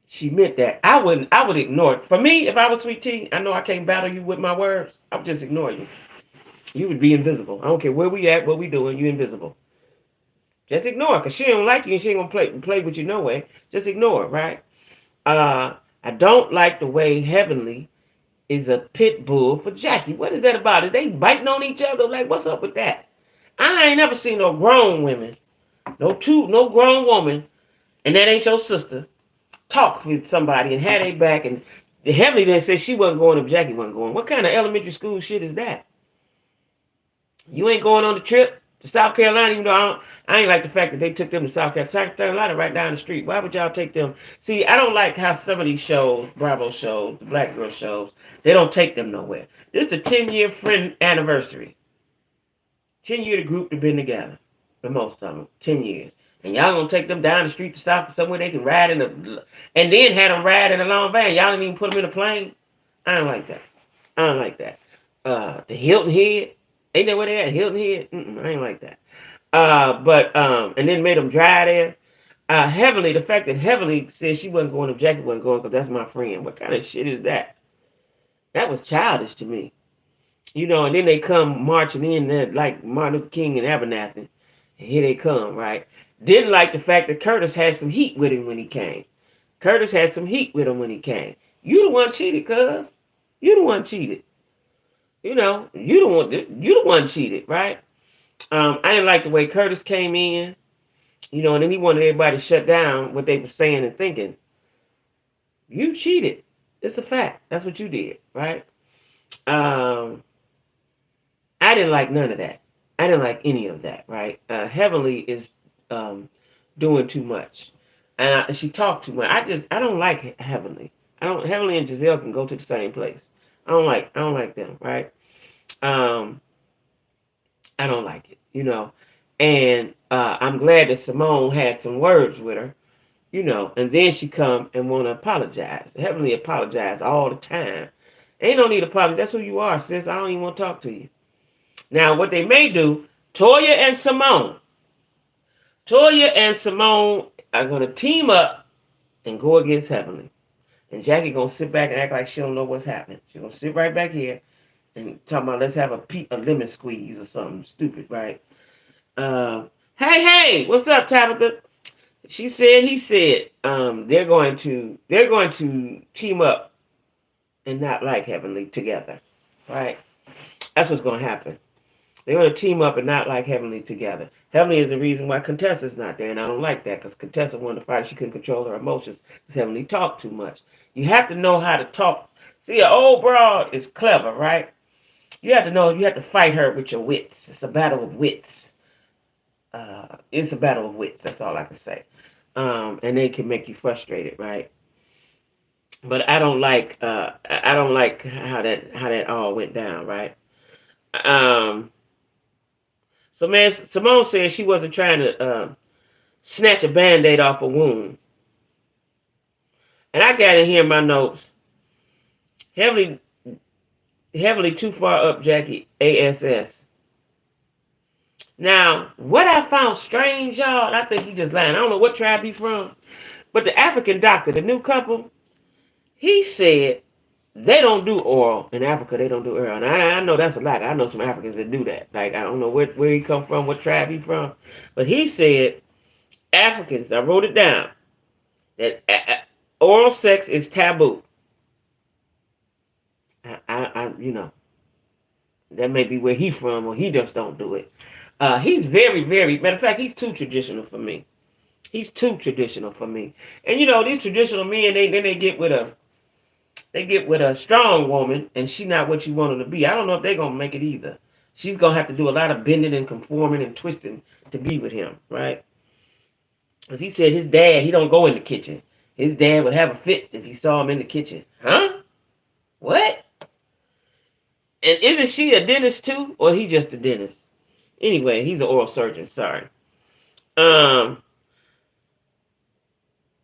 she meant that. I would ignore it. For me, if I was Sweet Tea, I know I can't battle you with my words. I would just ignore you. You would be invisible. I don't care where we at, what we doing, you invisible. Just ignore it, because she don't like you and she ain't going to play with you no way. Just ignore it, right? I don't like the way Heavenly is a pit bull for Jackie. What is that about? Are they biting on each other? Like, what's up with that? I ain't never seen no grown women, no grown woman, and that ain't your sister, talk with somebody and had their back. And the Heavenly then said she wasn't going if Jackie wasn't going. What kind of elementary school shit is that? You ain't going on the trip to South Carolina, even though I ain't like the fact that they took them to South Carolina. South Carolina right down the street. Why would y'all take them? See, I don't like how some of these shows, Bravo shows, the Black Girl shows, they don't take them nowhere. This is a 10-year friend anniversary. 10 years the group have been together. The most of them. 10 years. And y'all gonna take them down the street to stop somewhere they can ride and then have them ride in a long van. Y'all didn't even put them in a plane. I don't like that. The Hilton Head. Ain't that where they at? Hilton Head? I ain't like that. And then made them drive there. Heavenly, the fact that Heavenly said she wasn't going if Jackie wasn't going because that's my friend. What kind of shit is that? That was childish to me. And then they come marching in there like Martin Luther King and Abernathy. And here they come, right? Didn't like the fact that Curtis had some heat with him when he came. Curtis had some heat with him when he came. You the one cheated, cuz. You the one cheated. You the one cheated, right? I didn't like the way Curtis came in, and then he wanted everybody to shut down what they were saying and thinking. You cheated. It's a fact. That's what you did, right? I didn't like none of that. I didn't like any of that, right? Heavenly is doing too much. And she talked too much. I don't like Heavenly. Heavenly and Giselle can go to the same place. I don't like them, right? I don't like it, And I'm glad that Simone had some words with her, and then she come and want to apologize. Heavenly apologize all the time. Ain't no need to apologize. That's who you are, sis. I don't even want to talk to you. Now, what they may do, Toya and Simone are going to team up and go against Heavenly. And Jackie going to sit back and act like she don't know what's happening. She's going to sit right back here and talk about let's have a lemon squeeze or something stupid, right? Hey, what's up, Tabitha? She said, he said, they're going to team up and not like Heavenly together, right? That's what's going to happen. They're going to team up and not like Heavenly together. Heavenly is the reason why Contessa's not there, and I don't like that because Contessa wanted to fight. She couldn't control her emotions because Heavenly talked too much. You have to know how to talk. See, an old broad is clever, right? You have to fight her with your wits. It's a battle of wits. It's a battle of wits. That's all I can say. And they can make you frustrated, right? But I don't like how that all went down, right? So man, Simone said she wasn't trying to snatch a Band-Aid off a wound. And I got in here in my notes. Heavily too far up, Jackie. ASS. Now, what I found strange, y'all, I think he just lying. I don't know what tribe he's from. But the African doctor, the new couple, he said they don't do oral. In Africa, they don't do oral. And I know that's a lie. I know some Africans that do that. Like, I don't know where he come from, what tribe he from. But he said, Africans, I wrote it down, that oral sex is taboo. That may be where he's from, or he just don't do it. He's very, very, matter of fact, he's too traditional for me. He's too traditional for me. And these traditional men, they get with a strong woman, and she not what you want her to be. I don't know if they're gonna make it either. She's gonna have to do a lot of bending and conforming and twisting to be with him, right? As he said, his dad, he don't go in the kitchen. His dad would have a fit if he saw him in the kitchen. Huh? What? And isn't she a dentist too, or he just a dentist? Anyway, he's an oral surgeon. Sorry.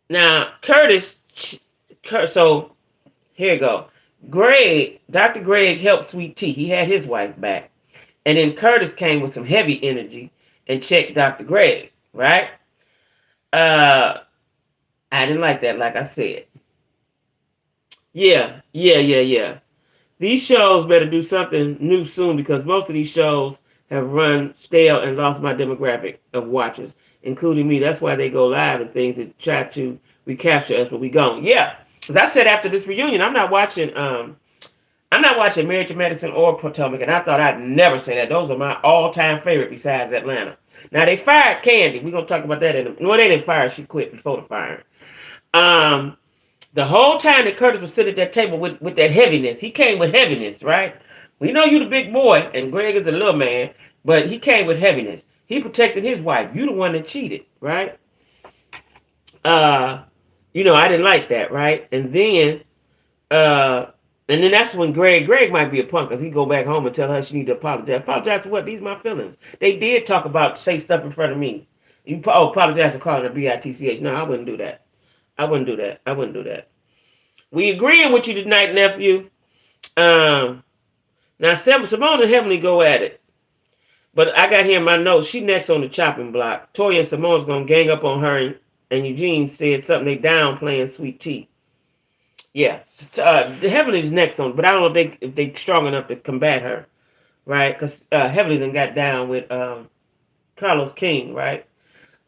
Now Curtis. So here you go. Dr. Greg helped Sweet Tea. He had his wife back, and then Curtis came with some heavy energy and checked Dr. Greg. Right? I didn't like that. Like I said. Yeah. These shows better do something new soon because most of these shows have run stale and lost my demographic of watchers, including me. That's why they go live and things and try to recapture us when we go. Yeah, as I said after this reunion, I'm not watching Married to Medicine or Potomac, and I thought I'd never say that. Those are my all-time favorite besides Atlanta. Now they fired Candy. We're gonna talk about that well, they didn't fire her. She quit before the firing. The whole time that Curtis was sitting at that table with that heaviness, he came with heaviness, right? We know you the big boy, and Greg is a little man, but he came with heaviness. He protected his wife. You the one that cheated, right? I didn't like that, right? And then that's when Greg might be a punk, because he go back home and tell her she need to apologize. Apologize for what? These are my feelings. They did talk about say stuff in front of me. You apologize for calling her B-I-T-C-H. No, I wouldn't do that. I wouldn't do that. We agreeing with you tonight, nephew. Now, Simone and Heavenly go at it. But I got here in my notes, she next on the chopping block. Toya and Simone's going to gang up on her, and Eugene said something they downplaying Sweet Tea. Yeah, the Heavenly's next on, but I don't know if they strong enough to combat her, right? Because Heavenly then got down with Carlos King, right?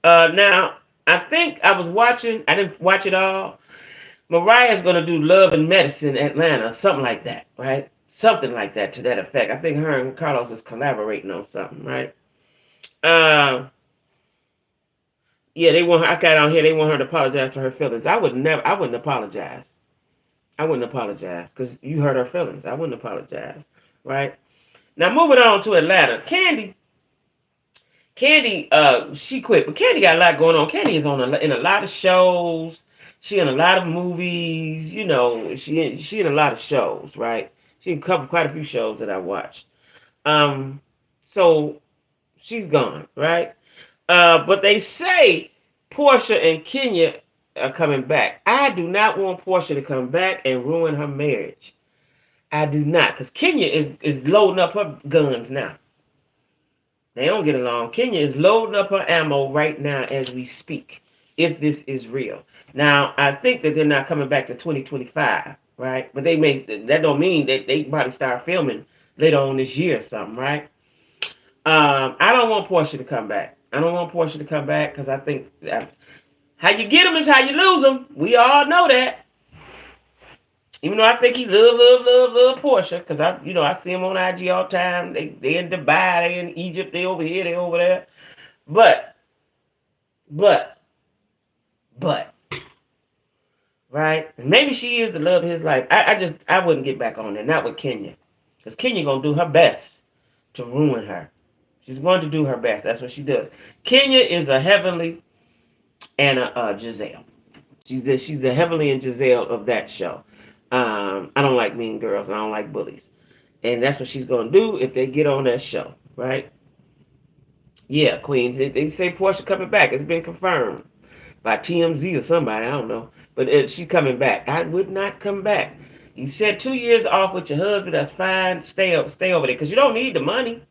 Now I think I was watching. I didn't watch it all. Mariah's gonna do Love and Medicine Atlanta, something like that, right? Something like that to that effect. I think her and Carlos is collaborating on something, right? Uh, yeah, they want her. I got on here. They want her to apologize for her feelings. I would never. I wouldn't apologize. I wouldn't apologize because you hurt her feelings. I wouldn't apologize, right? Now moving on to Atlanta, Candy, she quit, but Candy got a lot going on. Candy is in a lot of shows. She in a lot of movies. You know, she in a lot of shows, right? She in quite a few shows that I watched. So she's gone, right? But they say Portia and Kenya are coming back. I do not want Portia to come back and ruin her marriage. I do not, because Kenya is loading up her guns now. They don't get along. Kenya is loading up her ammo right now as we speak, if this is real. Now, I think that they're not coming back to 2025, right? But that don't mean that they probably start filming later on this year or something, right? I don't want Portia to come back. I don't want Portia to come back because I think how you get them is how you lose them. We all know that. Even though I think he love Portia, because I see him on IG all the time. They in Dubai, they in Egypt, they over here, they over there. But, right? And maybe she is the love of his life. I wouldn't get back on there, not with Kenya. Because Kenya gonna do her best to ruin her. She's going to do her best. That's what she does. Kenya is a Heavenly and a Giselle. She's the Heavenly and Giselle of that show. I don't like mean girls. I don't like bullies. And that's what she's going to do if they get on that show, right? Yeah, Queens. They say Portia coming back. It's been confirmed by TMZ or somebody. I don't know. But she's coming back. I would not come back. You said 2 years off with your husband. That's fine. Stay over there because you don't need the money.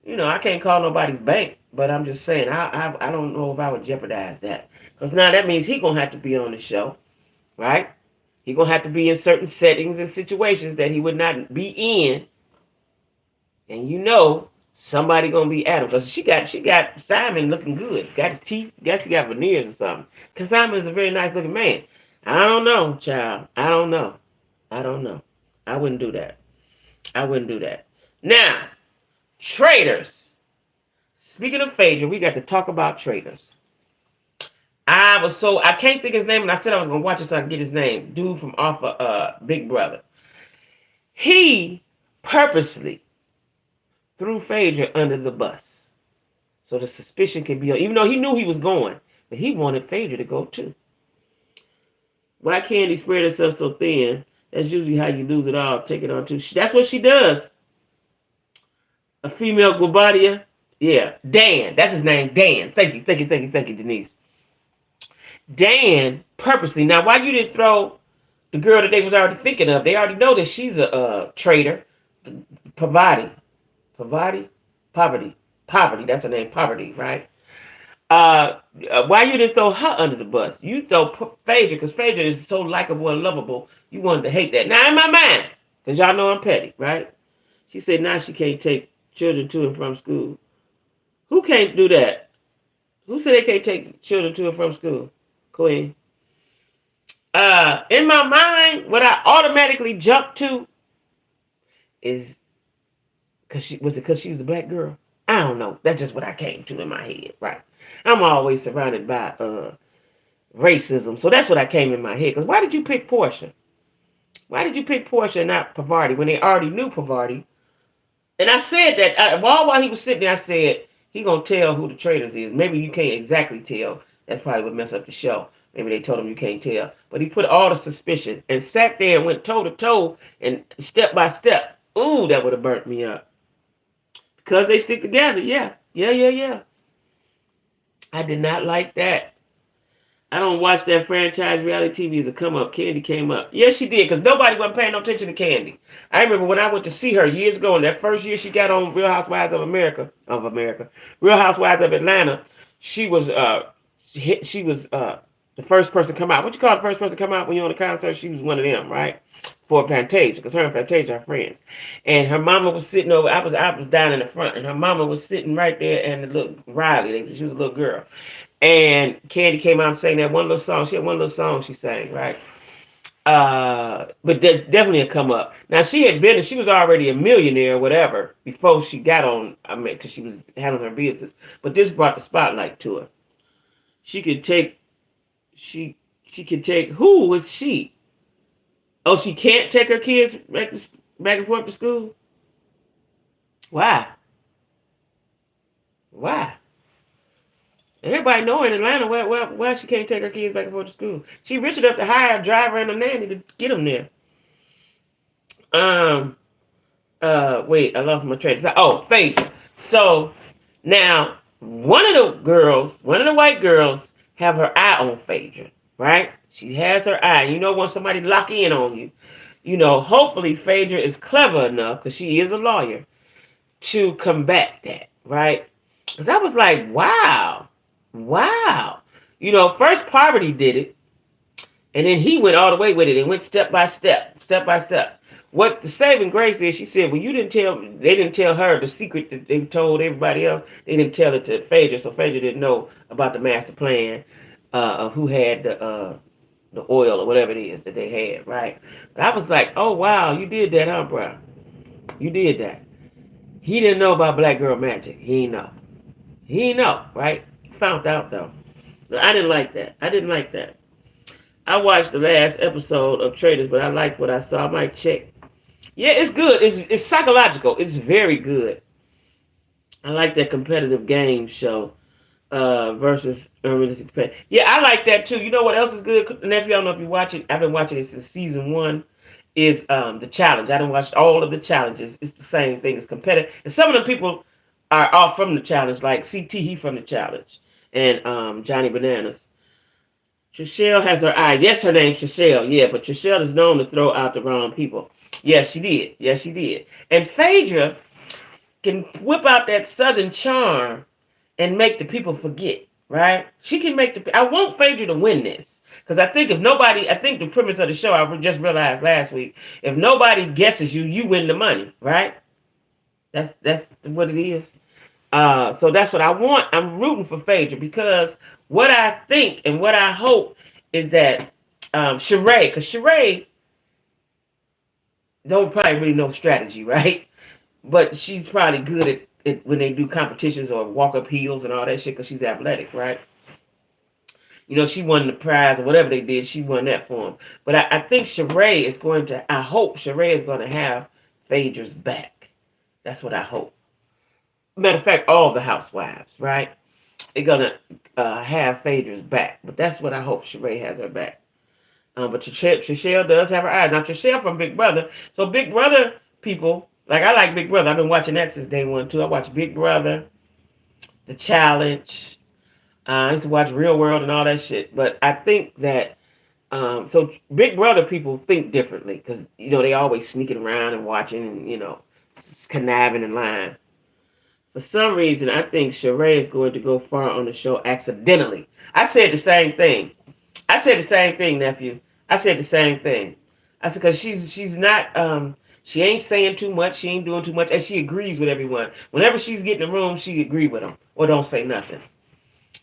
I can't call nobody's bank. But I'm just saying, I don't know if I would jeopardize that. Because now that means he's going to have to be on the show, right? He's going to have to be in certain settings and situations that he would not be in. And somebody going to be at him. Because she got Simon looking good. Got his teeth. Guess he got veneers or something. Because Simon is a very nice looking man. I don't know, child. I don't know. I wouldn't do that. Now, Traitors. Speaking of Phaedra, we got to talk about Traitors. I can't think his name, and I said I was going to watch it so I can get his name. Dude from off of Big Brother. He purposely threw Phaedra under the bus. So the suspicion can be on, even though he knew he was going, but he wanted Phaedra to go too. Why Candy spread herself so thin? That's usually how you lose it all. Take it on too. That's what she does. A female Guabadia. Yeah, Dan. That's his name, Dan. Thank you, Denise. Dan purposely. Now, why you didn't throw the girl that they was already thinking of? They already know that she's a traitor. Poverty. That's her name, Poverty, right? Why you didn't throw her under the bus? You throw Phaedra because Phaedra is so likable and lovable. You wanted to hate that. Now, in my mind, because y'all know I'm petty, right? She said now she can't take children to and from school. Who can't do that? Who said they can't take children to and from school? Queen. In my mind, what I automatically jumped to is because she was a black girl? I don't know. That's just what I came to in my head, right? I'm always surrounded by racism, so that's what I came in my head. Because why did you pick Portia? Why did you pick Portia and not Pavarti when they already knew Pavarti? And I said that while he was sitting there, I said he gonna tell who the traitors is. Maybe you can't exactly tell. That's probably what messed up the show. Maybe they told him you can't tell. But he put all the suspicion and sat there and went toe to toe and step by step. Ooh, that would have burnt me up. Because they stick together, yeah. I did not like that. I don't watch that franchise reality TV as a come up. Candy came up. Yes, she did, because nobody wasn't paying no attention to Candy. I remember when I went to see her years ago, and that first year she got on Real Housewives of America, Real Housewives of Atlanta, she was The first person come out. What you call the first person come out when you're on the concert? She was one of them, right? For Fantasia, because her and Fantasia are friends. And her mama was sitting over. I was down in the front, and her mama was sitting right there. And the little Riley, she was a little girl. And Candy came out and sang that one little song. She had one little song she sang, right? But definitely a come up. Now she was already a millionaire or whatever before she got on. I mean, because she was handling her business. But this brought the spotlight to her. She could take. She could take. Who was she? Oh, she can't take her kids back and forth to school. Why? Why? Everybody know in Atlanta why she can't take her kids back and forth to school. She rich enough to hire a driver and a nanny to get them there. Wait, I lost my train. Oh, Phaedra. So now one of the white girls have her eye on Phaedra, right? She has her eye. You know when somebody lock in on you, hopefully Phaedra is clever enough, because she is a lawyer, to combat that, right? Because I was like, wow. First Poverty did it, and then he went all the way with it and went step by step. What the saving grace is, she said, well, they didn't tell her the secret that they told everybody else. They didn't tell it to Phaedra, so Phaedra didn't know about the master plan of who had the oil or whatever it is that they had, right? But I was like, oh, wow, you did that, huh, bro? You did that. He didn't know about black girl magic. He didn't know, right? He found out, though. I didn't like that. I watched the last episode of Traitors, but I liked what I saw. I might check. Yeah, it's good. It's psychological. It's very good. I like that competitive game show versus unrealistic pay. Yeah, I like that too. You know what else is good, nephew? I don't know if you watch it. I've been watching it since season 1. Is the challenge. I done watched all of the challenges. It's the same thing. It's competitive. And some of the people are off from the challenge, like CT, he from the challenge. And Johnny Bananas. Trishelle has her eye. Yes, her name's Trishelle. Yeah, but Trishelle is known to throw out the wrong people. Yes, she did. And Phaedra can whip out that southern charm and make the people forget, right? She can make I want Phaedra to win this. Because I think the premise of the show, I just realized last week, if nobody guesses you win the money, right? That's what it is. So that's what I want. I'm rooting for Phaedra, because what I think and what I hope is that Sheree, because Sheree don't probably really know strategy, right? But she's probably good at it when they do competitions or walk up heels and all that shit, because she's athletic, right? She won the prize or whatever they did. She won that for him. But I think I hope Sheree is going to have Phaedra's back. That's what I hope. Matter of fact, all the housewives, right? They're going to have Phaedra's back. But that's what I hope. Sheree has her back. But Trishelle does have her eye. Now, Trishelle from Big Brother. So Big Brother people, like I like Big Brother. I've been watching that since day 1, too. I watch Big Brother, The Challenge. I used to watch Real World and all that shit. But I think that, so Big Brother people think differently. Because, they always sneaking around and watching and, conniving and lying. For some reason, I think Sheree is going to go far on the show accidentally. I said the same thing, nephew. I said the same thing. I said, because she's not, she ain't saying too much. She ain't doing too much. And she agrees with everyone. Whenever she's getting in the room, she agree with them. Or don't say nothing.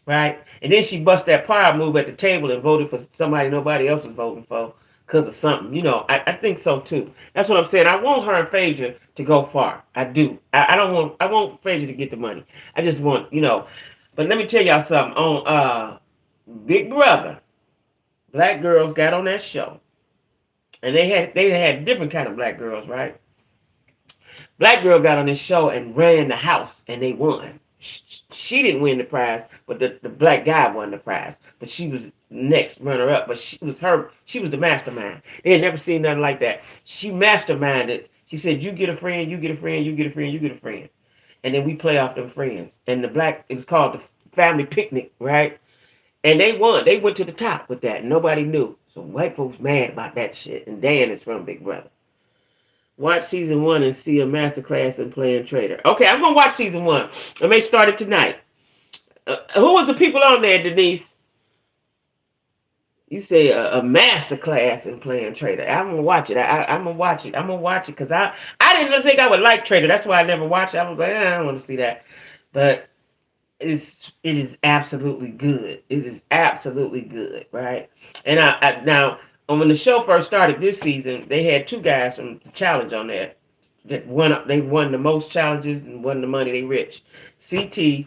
Right? And then she bust that power move at the table and voted for somebody nobody else was voting for because of something. I think so too. That's what I'm saying. I want her and Phaedra to go far. I do. I want Phaedra to get the money. I just want, But let me tell y'all something. On Big Brother, black girls got on that show. And they had different kind of black girls, right? Black girl got on this show and ran the house, and they won. She didn't win the prize, but the black guy won the prize. But she was next runner-up. But she was the mastermind. They had never seen nothing like that. She masterminded. She said, you get a friend, you get a friend, you get a friend, you get a friend. And then we play off them friends. And it was called the family picnic, right? And they won. They went to the top with that. Nobody knew. So white folks mad about that shit. And Dan is from Big Brother. Watch season 1 and see a masterclass in playing traitor. Okay, I'm going to watch season 1. I may start it tonight. Who was the people on there, Denise? you say a master class in playing Trader. I'm gonna watch it. I'm gonna watch it. I'm gonna watch it because I didn't think I would like Trader. That's why I never watched it. I was like, I don't want to see that. But it is absolutely good. It is absolutely good, right? And I now when the show first started this season, they had two guys from the challenge on there that won. They won the most challenges and won the money. They rich. CT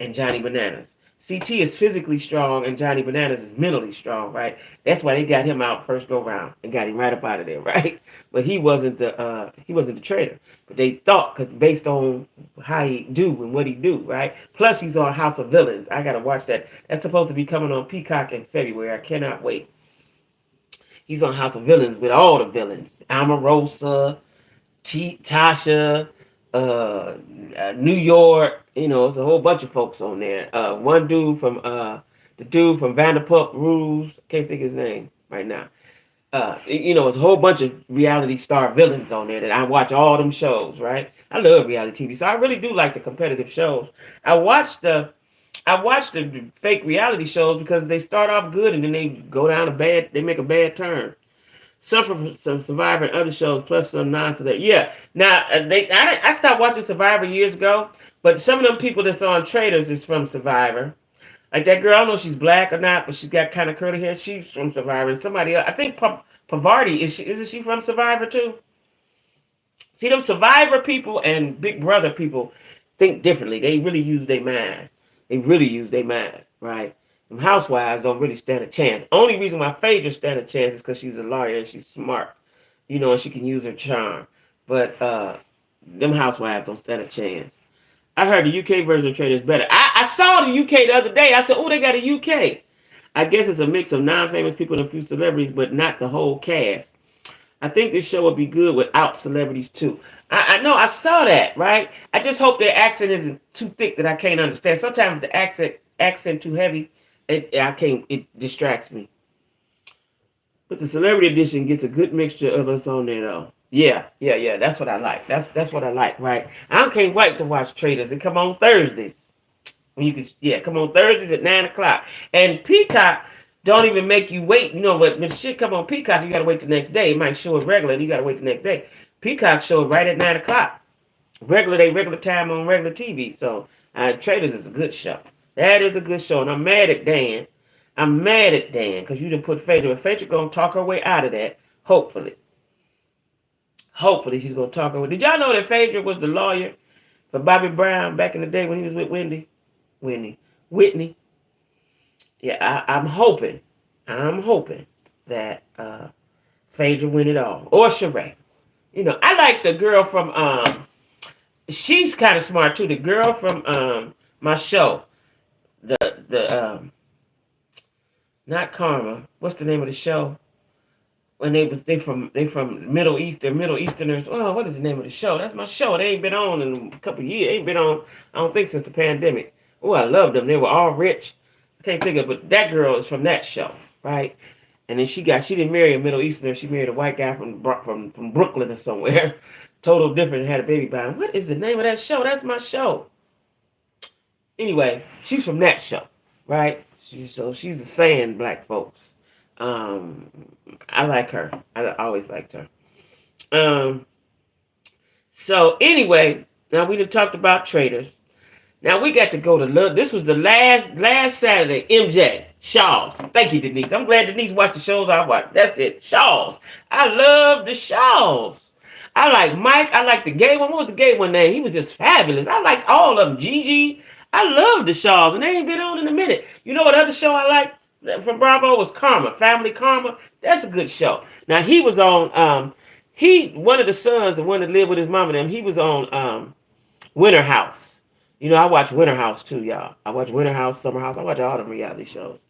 and Johnny Bananas. CT is physically strong and Johnny Bananas is mentally strong, right? That's why they got him out first go round and got him right up out of there, right? But he wasn't the trader. But they thought, because based on how he do and what he do, right? Plus he's on House of Villains. I gotta watch that. That's supposed to be coming on Peacock in February. I cannot wait. He's on House of Villains with all the villains. Omarosa, Tasha, New York, it's a whole bunch of folks on there. One dude from the dude from Vanderpump Rules, can't think his name right now. It's a whole bunch of reality star villains on there that I watch all them shows, right? I love reality TV, so I really do like the competitive shows. I watch the fake reality shows because they start off good and then they go down they make a bad turn. Some from some Survivor and other shows, plus some non-select. Yeah. Now I stopped watching Survivor years ago, but some of them people that's on Traders is from Survivor. Like that girl, I don't know if she's black or not, but she's got kind of curly hair. She's from Survivor. And somebody else, I think Pavarti isn't she from Survivor too? See, them Survivor people and Big Brother people think differently. They really use their mind. Right? Them housewives don't really stand a chance. Only reason why Phaedra stand a chance is because she's a lawyer and she's smart, and she can use her charm. But them housewives don't stand a chance. I heard the UK version of Trader is better. I saw the UK the other day. I said, oh, they got a UK. I guess it's a mix of non-famous people and a few celebrities, but not the whole cast. I think this show would be good without celebrities too. I know, I saw that, right? I just hope their accent isn't too thick that I can't understand. Sometimes the accent too heavy, it distracts me. But the celebrity edition gets a good mixture of us on there though. Yeah. That's what I like. That's what I like, right? I can't wait to watch Traders. It come on Thursdays. Come on Thursdays at 9:00. And Peacock don't even make you wait. But when shit come on Peacock, you gotta wait the next day. It might show it regular, and you gotta wait the next day. Peacock show it right at 9:00. Regular time on regular TV. So Traders is a good show. That is a good show, and I'm mad at Dan. Because you didn't put Phaedra. Phaedra gonna talk her way out of that. Hopefully she's gonna talk her way. Did y'all know that Phaedra was the lawyer for Bobby Brown back in the day when he was with Whitney? Yeah, I'm hoping that Phaedra win it all, or Sheree. I like the girl from she's kind of smart too. The girl from my show, the not Karma. What's the name of the show? When they from Middle East, they're Middle Easterners. Oh, what is the name of the show? That's my show. They ain't been on in a couple of years. Ain't been on, I don't think, since the pandemic. Oh, I love them. They were all rich. I can't think of it, but that girl is from that show, right? And then she didn't marry a Middle Easterner. She married a white guy from Brooklyn or somewhere. Total different, and had a baby by him. What is the name of that show? That's my show. Anyway, she's from that show, right? She's the saying black folks. I like her. I always liked her. So anyway, now we done talked about Traders. Now we got to go to this was the last Saturday. MJ Shaw's. Thank you, Denise. I'm glad Denise watched the shows I watched. That's it. Shaw's. I love the Shaw's. I like Mike. I like the gay one. What was the gay one name? He was just fabulous. I like all of them. Gigi. I love the Shaws, and they ain't been on in a minute. You know what other show I like from Bravo was Karma, Family Karma. That's a good show. Now he was on one of the sons, the one that lived with his mom and them, he was on Winter House. I watch Winter House too, y'all. I watch Winter House, Summer House. I watch all them reality shows.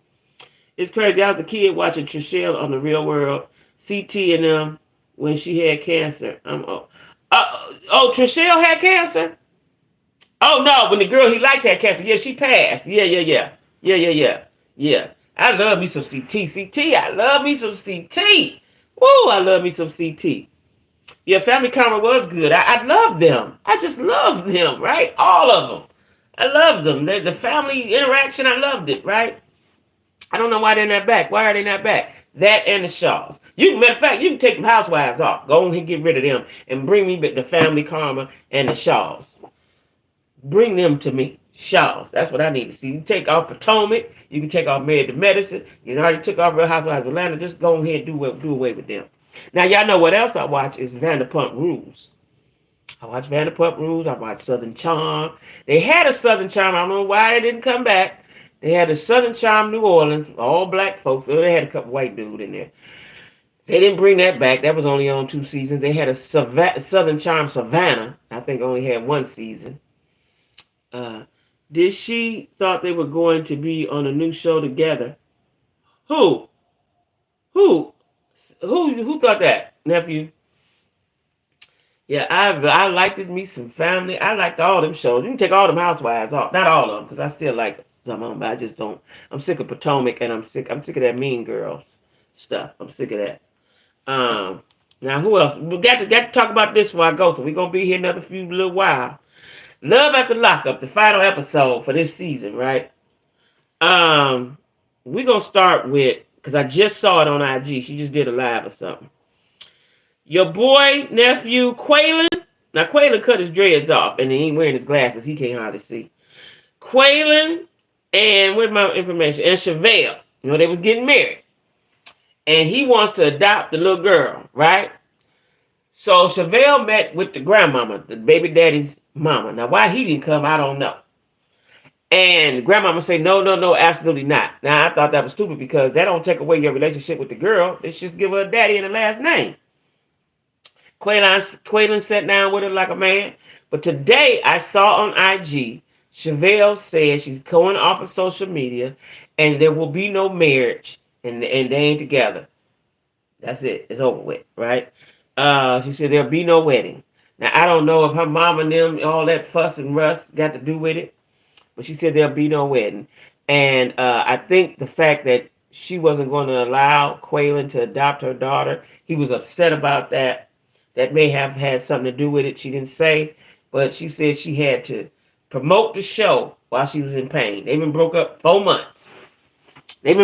It's crazy. I was a kid watching Trishelle on The Real World, CT and them when she had cancer. Trishelle had cancer? Oh, no, when the girl he liked had cancer. Yeah, she passed. Yeah. I love me some CT. I love me some CT. Woo, I love me some CT. Yeah, Family Karma was good. I love them. I just love them, right? All of them. I love them. The family interaction, I loved it, right? I don't know why they're not back. Why are they not back? That and the Shaws. Matter of fact, you can take the housewives off. Go ahead and get rid of them and bring me the family karma and the Shaws. Bring them to me. Shaws. That's what I need to see. You take off Potomac. You can take off Married to Medicine. You already took off Real Housewives of Atlanta. Just go ahead and do away with them. Now, y'all know what else I watch is Vanderpump Rules. I watch Vanderpump Rules. I watch Southern Charm. They had a Southern Charm. I don't know why it didn't come back. They had a Southern Charm New Orleans, all black folks. They had a couple white dudes in there. They didn't bring that back. That was only on 2 seasons. They had a Southern Charm Savannah. I think only had 1 season. Did she thought they were going to be on a new show together? Who? Who thought that, nephew? Yeah, I liked it, me some family. I liked all them shows. You can take all them housewives off. Not all of them, because I still like some of them, but I just don't. I'm sick of Potomac, and I'm sick of that Mean Girls stuff. I'm sick of that. Now who else? We got to talk about this before I go, so we're gonna be here another few little while. Love After Lockup, the final episode for this season, right? We're gonna start with, because I just saw it on IG. She just did a live or something. Your boy, nephew, Quaylon. Now, Quaylon cut his dreads off, and he ain't wearing his glasses. He can't hardly see. Quaylon and, where's my information? And Chevelle. You know, they was getting married. And he wants to adopt the little girl, right? So, Chevelle met with the grandmama, the baby daddy's mama. Now, why he didn't come, I don't know. And grandmama say, no, absolutely not. Now, I thought that was stupid because that don't take away your relationship with the girl. It's just give her a daddy and a last name. Quaylon sat down with her like a man. But today I saw on IG, Chevelle said she's going off of social media and there will be no marriage and they ain't together. That's it. It's over with, right? She said there'll be no wedding. Now, I don't know if her mom and them, all that fuss and rust got to do with it, but she said there'll be no wedding. And I think the fact that she wasn't going to allow Quaylon to adopt her daughter, he was upset about that. That may have had something to do with it. She didn't say, but she said she had to promote the show while she was in pain. They've been broke up 4 months. And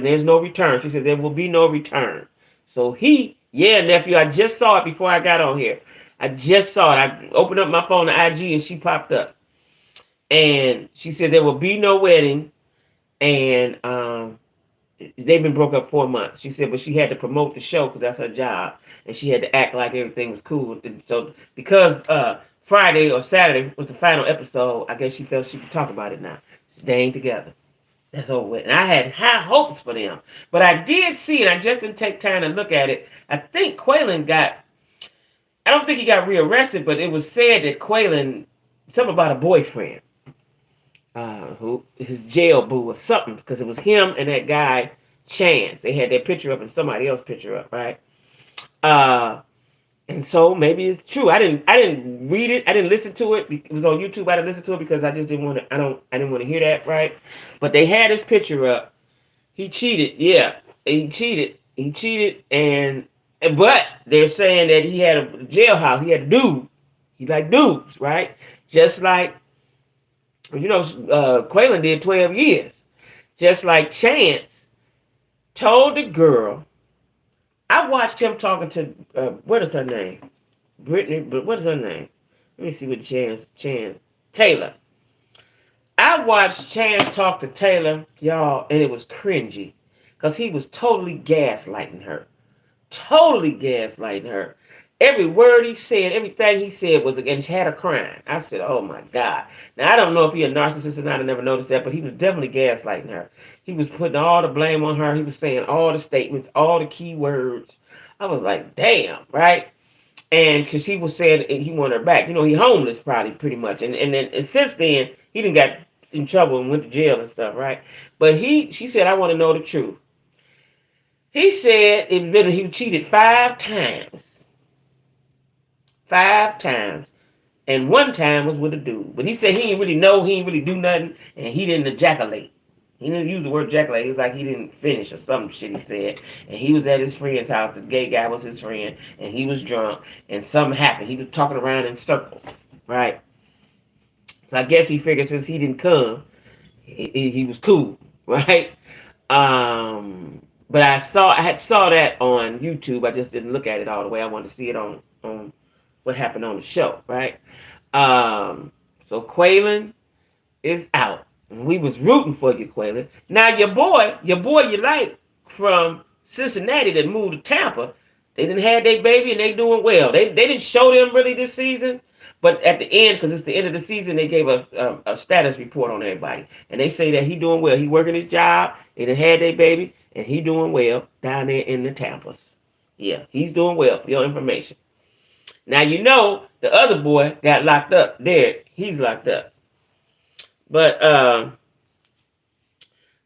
there's no return. She said there will be no return. So nephew, I just saw it before I got on here. I just saw it. I opened up my phone to IG and she popped up. And she said there will be no wedding. And they've been broke up 4 months. She said, but she had to promote the show because that's her job. And she had to act like everything was cool. And so because Friday or Saturday was the final episode, I guess she felt she could talk about it now. So they ain't together. That's over with. And I had high hopes for them. But I did see, and I just didn't take time to look at it, I think Quaylon I don't think he got rearrested, but it was said that Quaylon, something about a boyfriend, who his jail boo or something, because it was him and that guy, Chance. They had their picture up and somebody else's picture up, right? And so maybe it's true. I didn't read it. I didn't listen to it. It was on YouTube. I didn't listen to it because I just didn't want to. I didn't want to hear that, right? But they had his picture up. He cheated. Yeah, he cheated. But they're saying that he had a jailhouse. He had a dude. He liked dudes, right? Just like Quaylon did 12 years. Just like Chance told the girl. I watched him talking to, what is her name? Brittany, but what is her name? Let me see what Chance, Taylor. I watched Chance talk to Taylor, y'all, and it was cringy. Because he was totally gaslighting her. Every word he said, everything he said was against, had her crying. I said, oh my God. Now, I don't know if he's a narcissist or not. I never noticed that, but he was definitely gaslighting her. He was putting all the blame on her. He was saying all the statements, all the key words. I was like, damn, right? And because he was saying he wanted her back. He homeless probably pretty much. And since then, he didn't got in trouble and went to jail and stuff, right? But she said, I want to know the truth. He said he cheated 5 times. 5 times. And 1 time was with a dude. But he said he didn't really know, he didn't really do nothing, and he didn't ejaculate. He didn't use the word ejaculate. It was like he didn't finish or some shit he said. And he was at his friend's house. The gay guy was his friend. And he was drunk. And something happened. He was talking around in circles. Right? So I guess he figured since he didn't come, he was cool. Right? But I had saw that on YouTube. I just didn't look at it all the way. I wanted to see it on what happened on the show, right? So Quaylen is out. And we was rooting for you, Quaylen. Now your boy you like from Cincinnati that moved to Tampa. They didn't have their baby and they doing well. They didn't show them really this season, but at the end, because it's the end of the season, they gave a status report on everybody, and they say that he doing well. He working his job. They done had their baby, and he doing well down there in the Tampas. Yeah, he's doing well. For your information. Now you know the other boy got locked up. There, he's locked up. But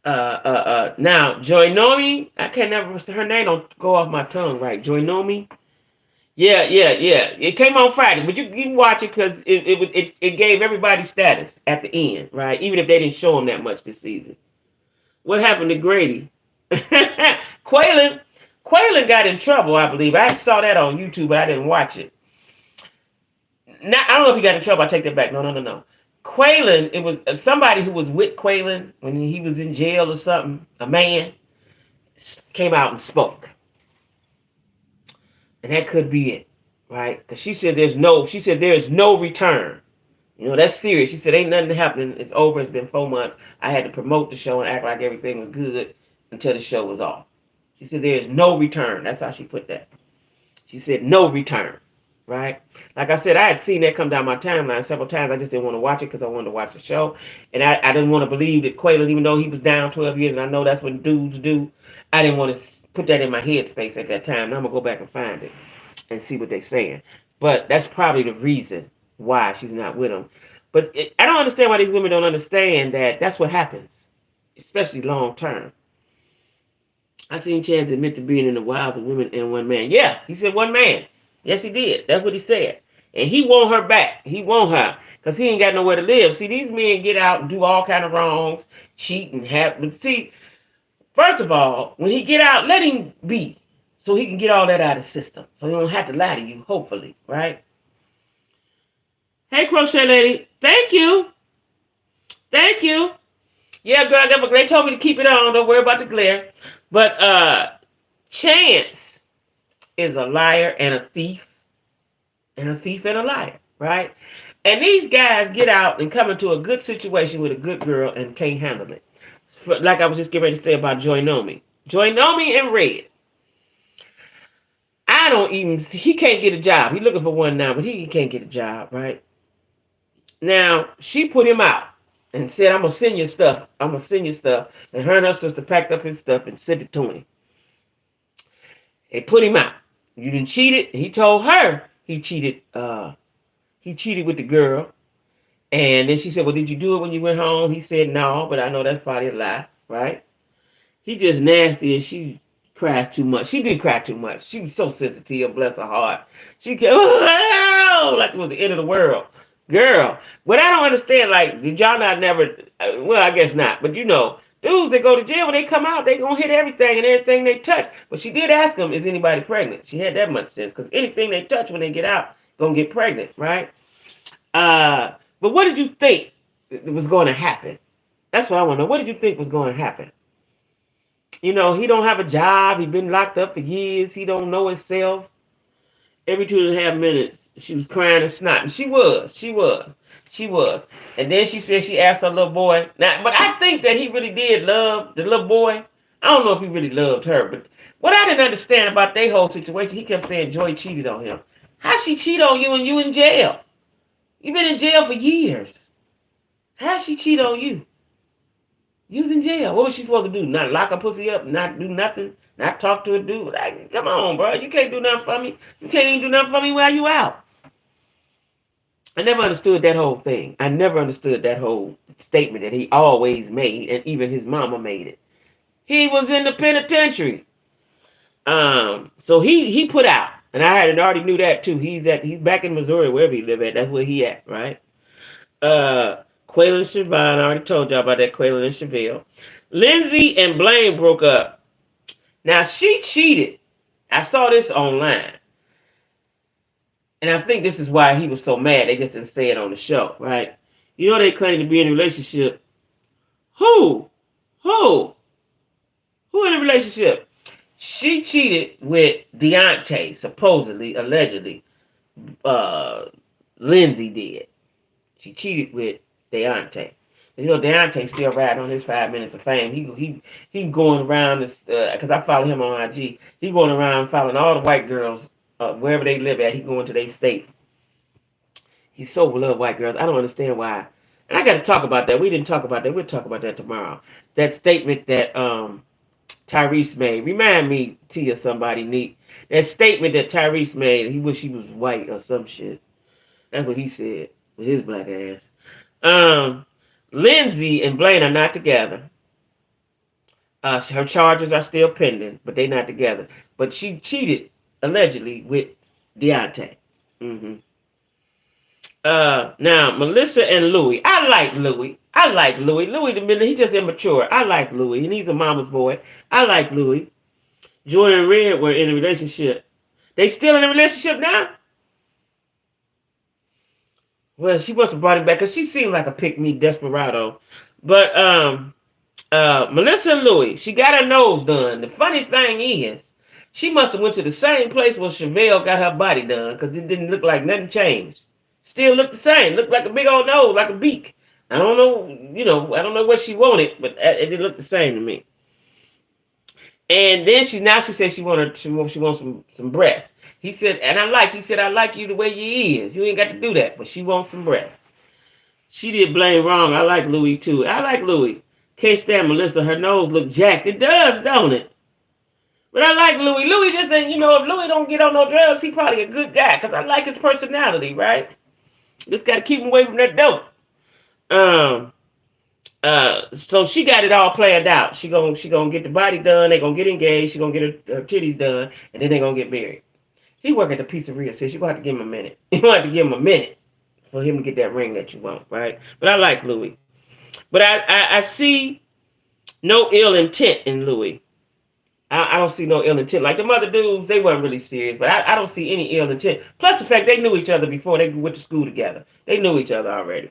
now Joinomi, I can't never her name don't go off my tongue right. Joinomi. Yeah. It came on Friday, but you can watch it because it gave everybody status at the end, right? Even if they didn't show them that much this season. What happened to Grady? Quaylen got in trouble, I believe. I saw that on YouTube, but I didn't watch it. Now, I don't know if he got in trouble. I take that back. No. Quaylen, it was somebody who was with Quaylen when he was in jail or something. A man came out and spoke. And that could be it, right? Because she said there is no return. You know, that's serious. She said, ain't nothing happening. It's over. It's been 4 months. I had to promote the show and act like everything was good until the show was off. She said, there is no return. That's how she put that. She said, no return, right? Like I said, I had seen that come down my timeline several times. I just didn't want to watch it because I wanted to watch the show. And I didn't want to believe that Quaylen, even though he was down 12 years, and I know that's what dudes do, I didn't want to put that in my headspace at that time. Now I'm going to go back and find it and see what they're saying. But that's probably the reason why she's not with him. But I don't understand why these women don't understand that that's what happens, especially long term. I seen Chance admit to being in the wilds of women and one man. Yeah, he said one man. Yes, he did. That's what he said. And he want her back. He want her because he ain't got nowhere to live. See, these men get out and do all kind of wrongs, cheat and have. But see, first of all, when he get out, let him be so he can get all that out of the system. So he don't have to lie to you, hopefully, right? Hey, Crochet Lady. Thank you. Thank you. Yeah, girl, they told me to keep it on. Don't worry about the glare. But Chance is a liar and a thief. And a thief and a liar, right? And these guys get out and come into a good situation with a good girl and can't handle it. Like I was just getting ready to say about Joinomi. Joinomi and Red. He can't get a job. He's looking for one now, but he can't get a job, right? Now, she put him out and said, I'm going to send you stuff. I'm going to send you stuff. And her and her sister packed up his stuff and sent it to him. They put him out. You didn't cheat it. He told her he cheated. He cheated with the girl. And then she said, well, did you do it when you went home? He said, no, but I know that's probably a lie, right? He just nasty and she cries too much. She did cry too much. She was so sensitive, bless her heart. She kept, like it was the end of the world. Girl, what I don't understand, like, did y'all not never, well, I guess not, but you know, dudes that go to jail, when they come out, they gonna hit everything and everything they touch. But she did ask them, is anybody pregnant? She had that much sense, because anything they touch when they get out, gonna get pregnant, right? But what did you think was going to happen? That's what I want to know. What did you think was going to happen? You know, he don't have a job. He been locked up for years. He don't know himself. Every 2.5 minutes, she was crying and snotting. She was. And then she said she asked her little boy. Now, but I think that he really did love the little boy. I don't know if he really loved her, but what I didn't understand about their whole situation, he kept saying Joy cheated on him. How she cheat on you and you in jail? You've been in jail for years. How she cheat on you? You was in jail. What was she supposed to do? Not lock her pussy up? Not do nothing? Not talk to a dude? Like, come on, bro. You can't do nothing for me. You can't even do nothing for me while you out. I never understood that whole thing. I never understood that whole statement that he always made, and even his mama made it. He was in the penitentiary. So he put out. And I already knew that too. He's back in Missouri, wherever he live at. That's where he at, right? Quaylen and Siobhan, I already told y'all about that. Quaylen and Chevelle. Lindsay and Blaine broke up. Now she cheated. I saw this online, and I think this is why he was so mad. They just didn't say it on the show, right? You know they claim to be in a relationship. Who? Who in a relationship? She cheated with Deontay, supposedly, allegedly. Uh, Lindsay did. She cheated with Deontay. You know, Deontay still riding on his 5 minutes of fame. He going around this because I follow him on IG. He going around following all the white girls wherever they live at. He going to their state. He so love white girls. I don't understand why. And I got to talk about that. We didn't talk about that. We'll talk about that tomorrow. That statement that Tyrese made. Remind me, Tia, somebody neat. That statement that Tyrese made. He wish he was white or some shit. That's what he said with his black ass. Lindsay and Blaine are not together. Her charges are still pending, but they're not together. But she cheated allegedly with Deontay. Mm-hmm. Now Melissa and Louis. I like Louis. Louis the minute he just immature. I like Louis, and he's a mama's boy. I like Louis. Joy and Red were in a relationship. They still in a relationship now? Well, she must have brought him back because she seemed like a pick-me desperado. But Melissa and Louis, she got her nose done. The funny thing is, she must have went to the same place where Chevelle got her body done because it didn't look like nothing changed. Still looked the same. Looked like a big old nose, like a beak. I don't know, I don't know what she wanted, but it didn't look the same to me. And then she said she wants some breasts. He said I like you the way you is. You ain't got to do that, but she wants some breasts. She did Blaine wrong. I like Louis too. I like Louis. Can't stand Melissa. Her nose look jacked. It does, don't it? But I like Louis. Louis just ain't, if Louis don't get on no drugs, he probably a good guy because I like his personality, right? Just got to keep him away from that dope. So she got it all planned out. She gonna get the body done. They gonna get engaged. She gonna get her titties done, and then they gonna get married. He work at the pizzeria, sis. You gonna have to give him a minute. You gonna have to give him a minute for him to get that ring that you want, right? But I like Louis. But I see no ill intent in Louis. I don't see no ill intent. Like them other dudes, they weren't really serious, but I don't see any ill intent. Plus the fact they knew each other before they went to school together. They knew each other already.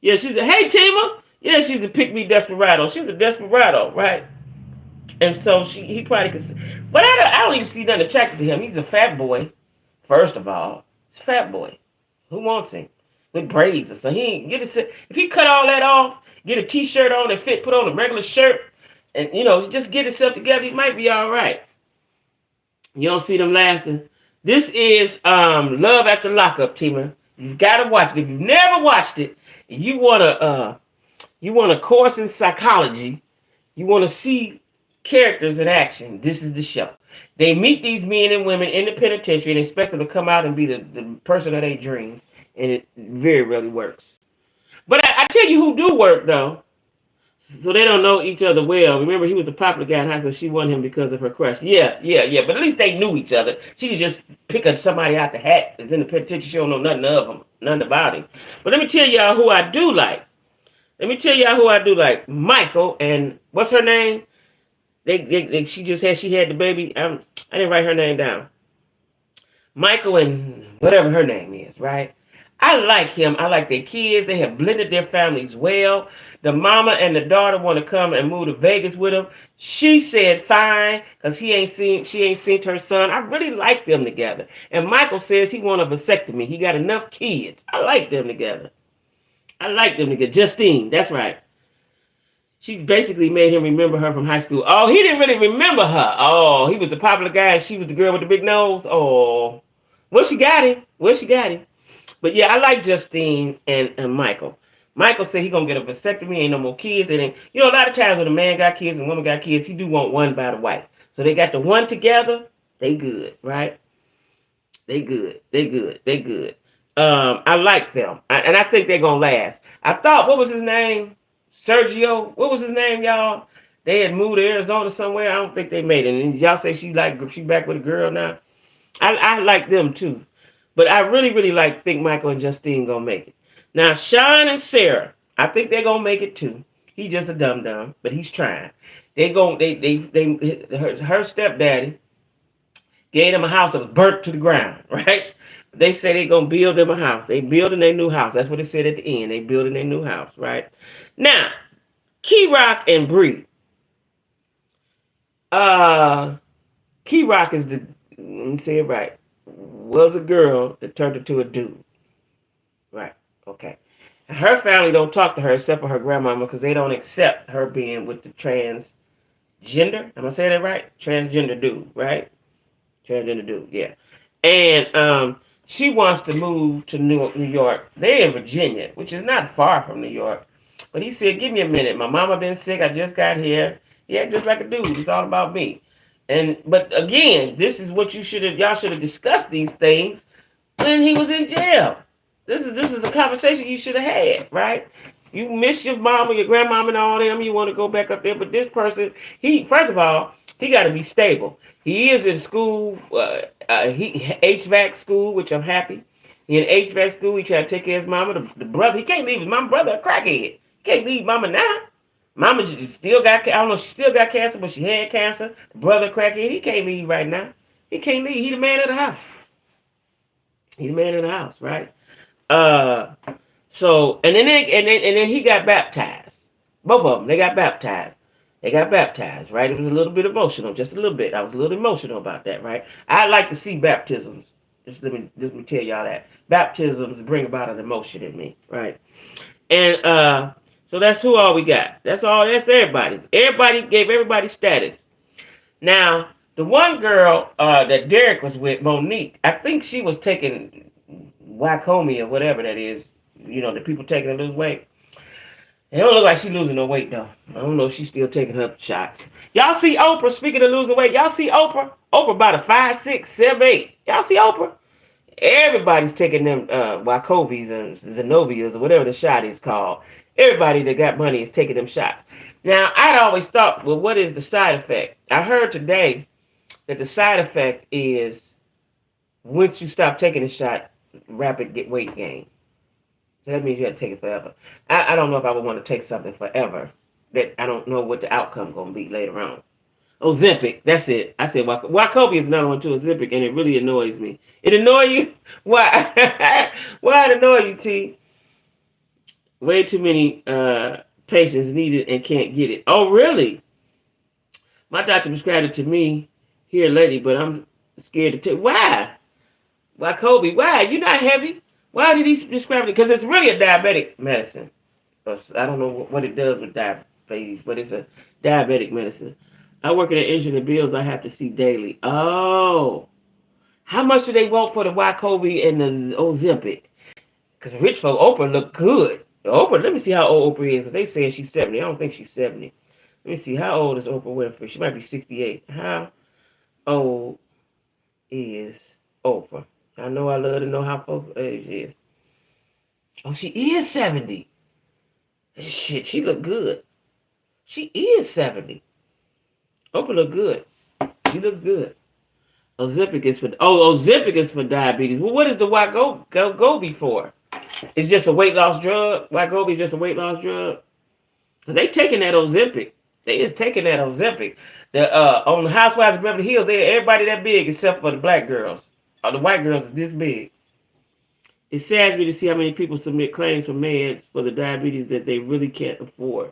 Yeah, she's a, hey, Tima. Yeah, she's a pick-me desperado. She's a desperado, right? And so he probably could. But I don't even see nothing attractive to him. He's a fat boy, first of all. He's a fat boy. Who wants him? With braids or something. He ain't get his, if he cut all that off, get a t-shirt on and put on a regular shirt, and just get himself together, he might be all right. You don't see them lasting. This is Love After Lockup, Tima. You've got to watch it. If you've never watched it, and you want a course in psychology, you want to see characters in action, this is the show. They meet these men and women in the penitentiary and expect them to come out and be the person of their dreams, and it very rarely works. But I tell you who do work, though. So they don't know each other well. Remember, he was a popular guy in high school. She wanted him because of her crush. Yeah. But at least they knew each other. She could just pick somebody out the hat that's in the penitentiary. She don't know nothing of him, nothing about him. But let me tell y'all who I do like. Michael and what's her name? She had the baby. I didn't write her name down. Michael and whatever her name is, right? I like him. I like their kids. They have blended their families well. The mama and the daughter want to come and move to Vegas with him. She said fine because she ain't seen her son. I really like them together. And Michael says he want a vasectomy. He got enough kids. I like them together. Justine, that's right. She basically made him remember her from high school. Oh, he didn't really remember her. Oh, he was the popular guy and she was the girl with the big nose. Oh, well, she got him. But yeah, I like Justine and Michael. Michael said he gonna get a vasectomy, ain't no more kids. And a lot of times when a man got kids and a woman got kids, he do want one by the wife. So they got the one together, they good, right? They good. I like them. And I think they're gonna last. I thought, what was his name? Sergio. What was his name, y'all? They had moved to Arizona somewhere. I don't think they made it. And y'all say she back with a girl now. I like them too. But I really, really think Michael and Justine gonna make it. Now, Sean and Sarah, I think they're gonna make it too. He's just a dum-dum, but he's trying. Her stepdaddy gave them a house that was burnt to the ground, right? They say they're gonna build them a house. They building their new house. That's what it said at the end. They building their new house, right? Now, Key Rock and Bree. Uh, Key Rock is the, let me say it right, was a girl that turned into a dude. Right. Okay. And her family don't talk to her except for her grandmama because they don't accept her being with the transgender. Am I saying that right? Transgender dude, right? Transgender dude, yeah. And she wants to move to New York. They're in Virginia, which is not far from New York. But he said, "Give me a minute. My mama been sick. I just got here. Yeah, just like a dude. It's all about me." And but again, this is what you should have. Y'all should have discussed these things when he was in jail. This is a conversation you should have had, right? You miss your mama, your grandmama, and all them. You want to go back up there, but this person, he first of all, he got to be stable. He is in school, he HVAC school, which I'm happy. He in HVAC school. He trying to take care of his mama. The brother, he can't leave his mama. Brother, a crackhead. He can't leave mama now. Mama still got, I don't know, she still got cancer, but she had cancer. Brother, crackhead. He can't leave right now. He can't leave. He the man of the house. He the man in the house, right? Uh, so and then he got baptized. Both of them, they got baptized. They got baptized, right? It was a little bit emotional, just a little bit. I was a little emotional about that, right? I like to see baptisms. Just let me tell y'all that baptisms bring about an emotion in me, right? And so that's who all we got. That's all. That's everybody. Everybody gave everybody status. Now, the one girl that Derek was with, Monique, I think she was taking Wacomia or whatever that is. You know, the people taking to lose weight. It don't look like she's losing no weight, though. I don't know if she's still taking her shots. Y'all see Oprah, speaking of losing weight, y'all see Oprah? Oprah about a 5, 6, 7, 8. Y'all see Oprah? Everybody's taking them Wacovies and Zenovias or whatever the shot is called. Everybody that got money is taking them shots. Now, I'd always thought, well, what is the side effect? I heard today that the side effect is once you stop taking the shot, rapid weight gain. So that means you have to take it forever. I don't know if I would want to take something forever that I don't know what the outcome going to be later on. Ozempic, that's it. I said Wachovia is another one too, Ozempic, and it really annoys me. It annoy you? Why? Why it annoy you, T? Way too many patients need it and can't get it. Oh, really? My doctor prescribed it to me here lately, but I'm scared to take. Why? Why, Kobe? Why? You're not heavy. Why did he prescribe it? Because it's really a diabetic medicine. I don't know what it does with diabetes, but it's a diabetic medicine. I work at an engine and bills I have to see daily. Oh. How much do they want for the Wycovia and the Ozempic? Because rich folk, Oprah look good. Oprah, let me see how old Oprah is. Because they saying she's 70. I don't think she's 70. Let me see. How old is Oprah Winfrey? She might be 68. How old is Oprah? I know I love to know how folks' age is. Oh, she is 70. Shit, she look good. She is 70. Oprah look good. She looks good. Ozempic is for diabetes. Well, what is the Wegovy for? It's just a weight loss drug. Wegovy is just a weight loss drug. Cause they taking that Ozempic. They just taking that Ozempic. The on the Housewives of Beverly Hills, everybody that big except for the black girls. The white girls is this big. It saddens me to see how many people submit claims for meds for the diabetes that they really can't afford.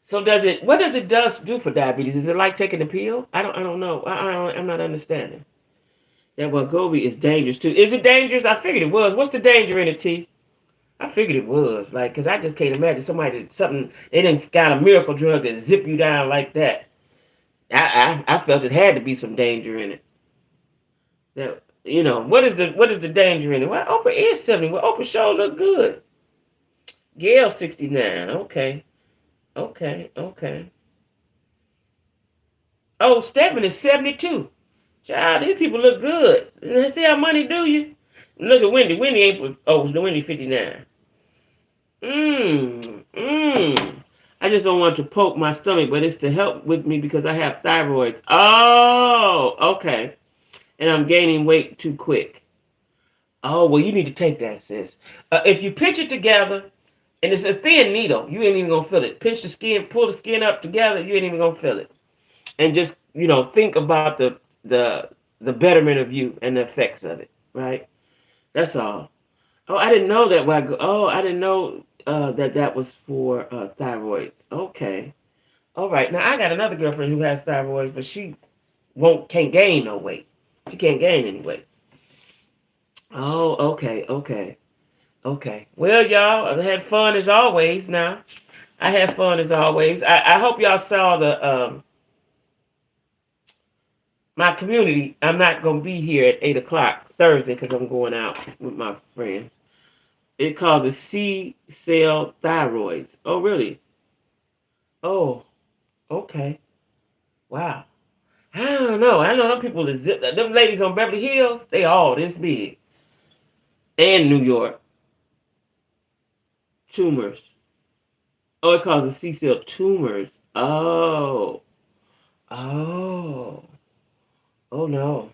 So what does it do for diabetes? Is it like taking a pill? I don't know. I'm not understanding. That Wegovy is dangerous too. Is it dangerous? I figured it was. What's the danger in it, T? I figured it was. Like, because I just can't imagine they didn't got a miracle drug that zip you down like that. I felt it had to be some danger in it. That, what is the danger in it? Well, Oprah is 70. Well, Oprah sure look good. Gail 69. Okay. Oh, Stephen is 72. Child, these people look good. See how money do you? Look at Wendy. Wendy ain't. Oh, Wendy 59. I just don't want to poke my stomach, but it's to help with me because I have thyroids. Oh, okay. And I'm gaining weight too quick. Oh, well, you need to take that, sis. If you pinch it together, and it's a thin needle, you ain't even gonna feel it. Pinch the skin, pull the skin up together, you ain't even gonna feel it. And just, think about the betterment of you and the effects of it, right? That's all. Oh, I didn't know that. I didn't know that was for thyroids. Okay. All right. Now I got another girlfriend who has thyroid, but she can't gain no weight. She can't gain any weight. Oh, okay. Well, y'all, I had fun as always. Now I had fun as always. I hope y'all saw the my community. I'm not gonna be here at 8 o'clock Thursday because I'm going out with my friends. It causes C cell thyroids. Oh, really? Oh, okay. Wow. I don't know. I know them people that them ladies on Beverly Hills. They all this big. And New York tumors. Oh, it causes C cell tumors. Oh, oh, oh no.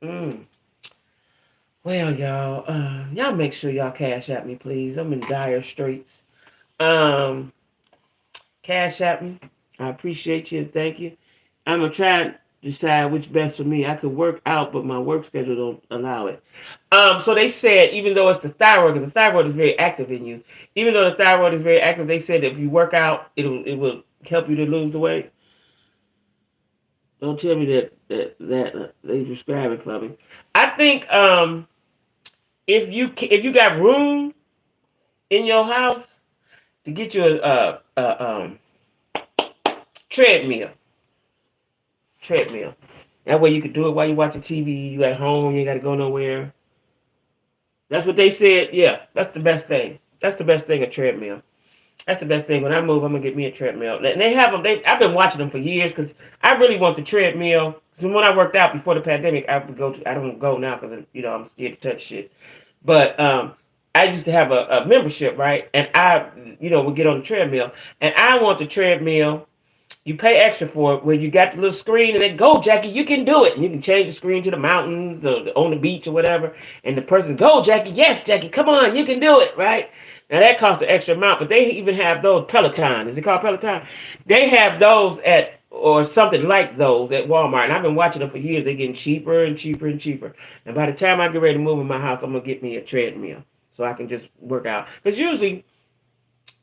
Mm. Well, y'all make sure y'all cash at me, please. I'm in dire straits. Um, Cash at me. I appreciate you and thank you. I'm gonna try to decide which best for me. I could work out, but my work schedule don't allow it. So they said even though it's the thyroid, because the thyroid is very active in you, even though the thyroid is very active, they said that if you work out, it will help you to lose the weight. Don't tell me that they prescribe it for me. I think if you got room in your house to get you a treadmill. Treadmill. That way you can do it while you're watching TV. You at home. You ain't got to go nowhere. That's what they said. Yeah, that's the best thing. That's the best thing, a treadmill. That's the best thing. When I move, I'm gonna get me a treadmill. And they have them. I've been watching them for years because I really want the treadmill. So when I worked out before the pandemic, I would go. I don't go now because I'm scared to touch shit. But I used to have a membership, right? And I would get on the treadmill, and I want the treadmill. You pay extra for it where you got the little screen and they go, Jackie, you can do it. And you can change the screen to the mountains or on the beach or whatever. And the person, go, Jackie. Yes, Jackie, come on, you can do it, right? Now that costs an extra amount, but they even have those Peloton. Is it called Peloton? They have those or something like those at Walmart. And I've been watching them for years. They're getting cheaper and cheaper and cheaper. And by the time I get ready to move in my house, I'm going to get me a treadmill so I can just work out. Because usually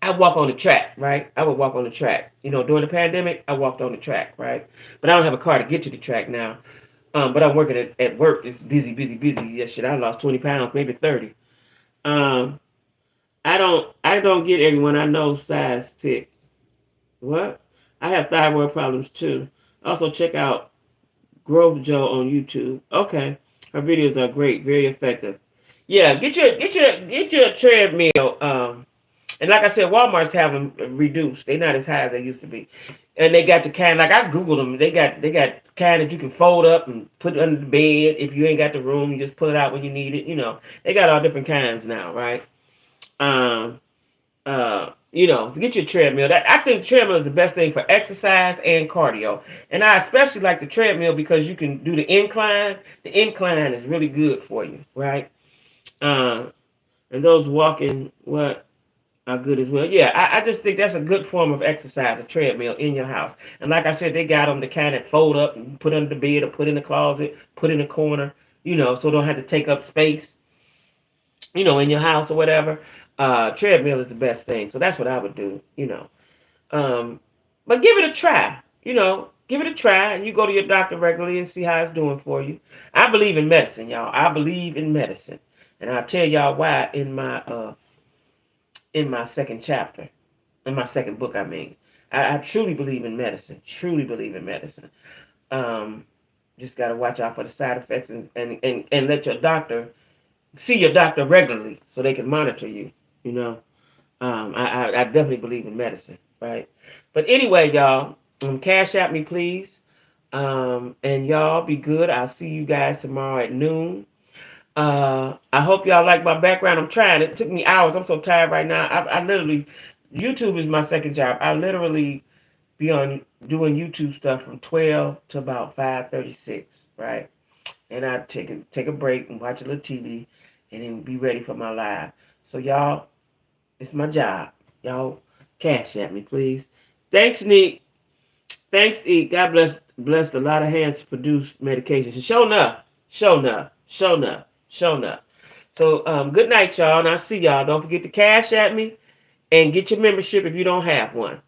I walk on the track, right? I would walk on the track. During the pandemic, I walked on the track, right? But I don't have a car to get to the track now. But I'm working at work. It's busy. Yeah, shit, I lost 20 pounds, maybe 30. I don't get everyone I know size pick. What? I have thyroid problems too. Also check out Grove Joe on YouTube. Okay. Her videos are great, very effective. Yeah, get your treadmill. And like I said, Walmart's have them reduced. They're not as high as they used to be. And they got the kind, like I Googled them, they got kind that you can fold up and put under the bed. If you ain't got the room, you just pull it out when you need it. They got all different kinds now, right? To get your treadmill. I think treadmill is the best thing for exercise and cardio. And I especially like the treadmill because you can do the incline. The incline is really good for you, right? And those walking, are good as well. Yeah, I just think that's a good form of exercise, a treadmill in your house. And like I said, they got them the kind that fold up and put under the bed or put in the closet, put in the corner, so don't have to take up space, in your house or whatever. Treadmill is the best thing. So that's what I would do, But give it a try, Give it a try and you go to your doctor regularly and see how it's doing for you. I believe in medicine, y'all. I believe in medicine. And I'll tell y'all why in my second chapter, in my second book, I mean. I truly believe in medicine. Truly believe in medicine. Just got to watch out for the side effects and let your doctor, see your doctor regularly so they can monitor you, I definitely believe in medicine, right? But anyway, y'all, cash at me, please. And y'all be good. I'll see you guys tomorrow at noon. I hope y'all like my background. I'm trying. It took me hours. I'm so tired right now. I literally, YouTube is my second job. I literally be on doing YouTube stuff from 12 to about 5:36, right? And I take a break and watch a little TV and then be ready for my live. So y'all, it's my job. Y'all cash at me, please. Thanks, Nick. Thanks, E. God blessed a lot of hands to produce medications. Show enough. So good night, y'all, and I'll see y'all. Don't forget to cash at me and get your membership if you don't have one.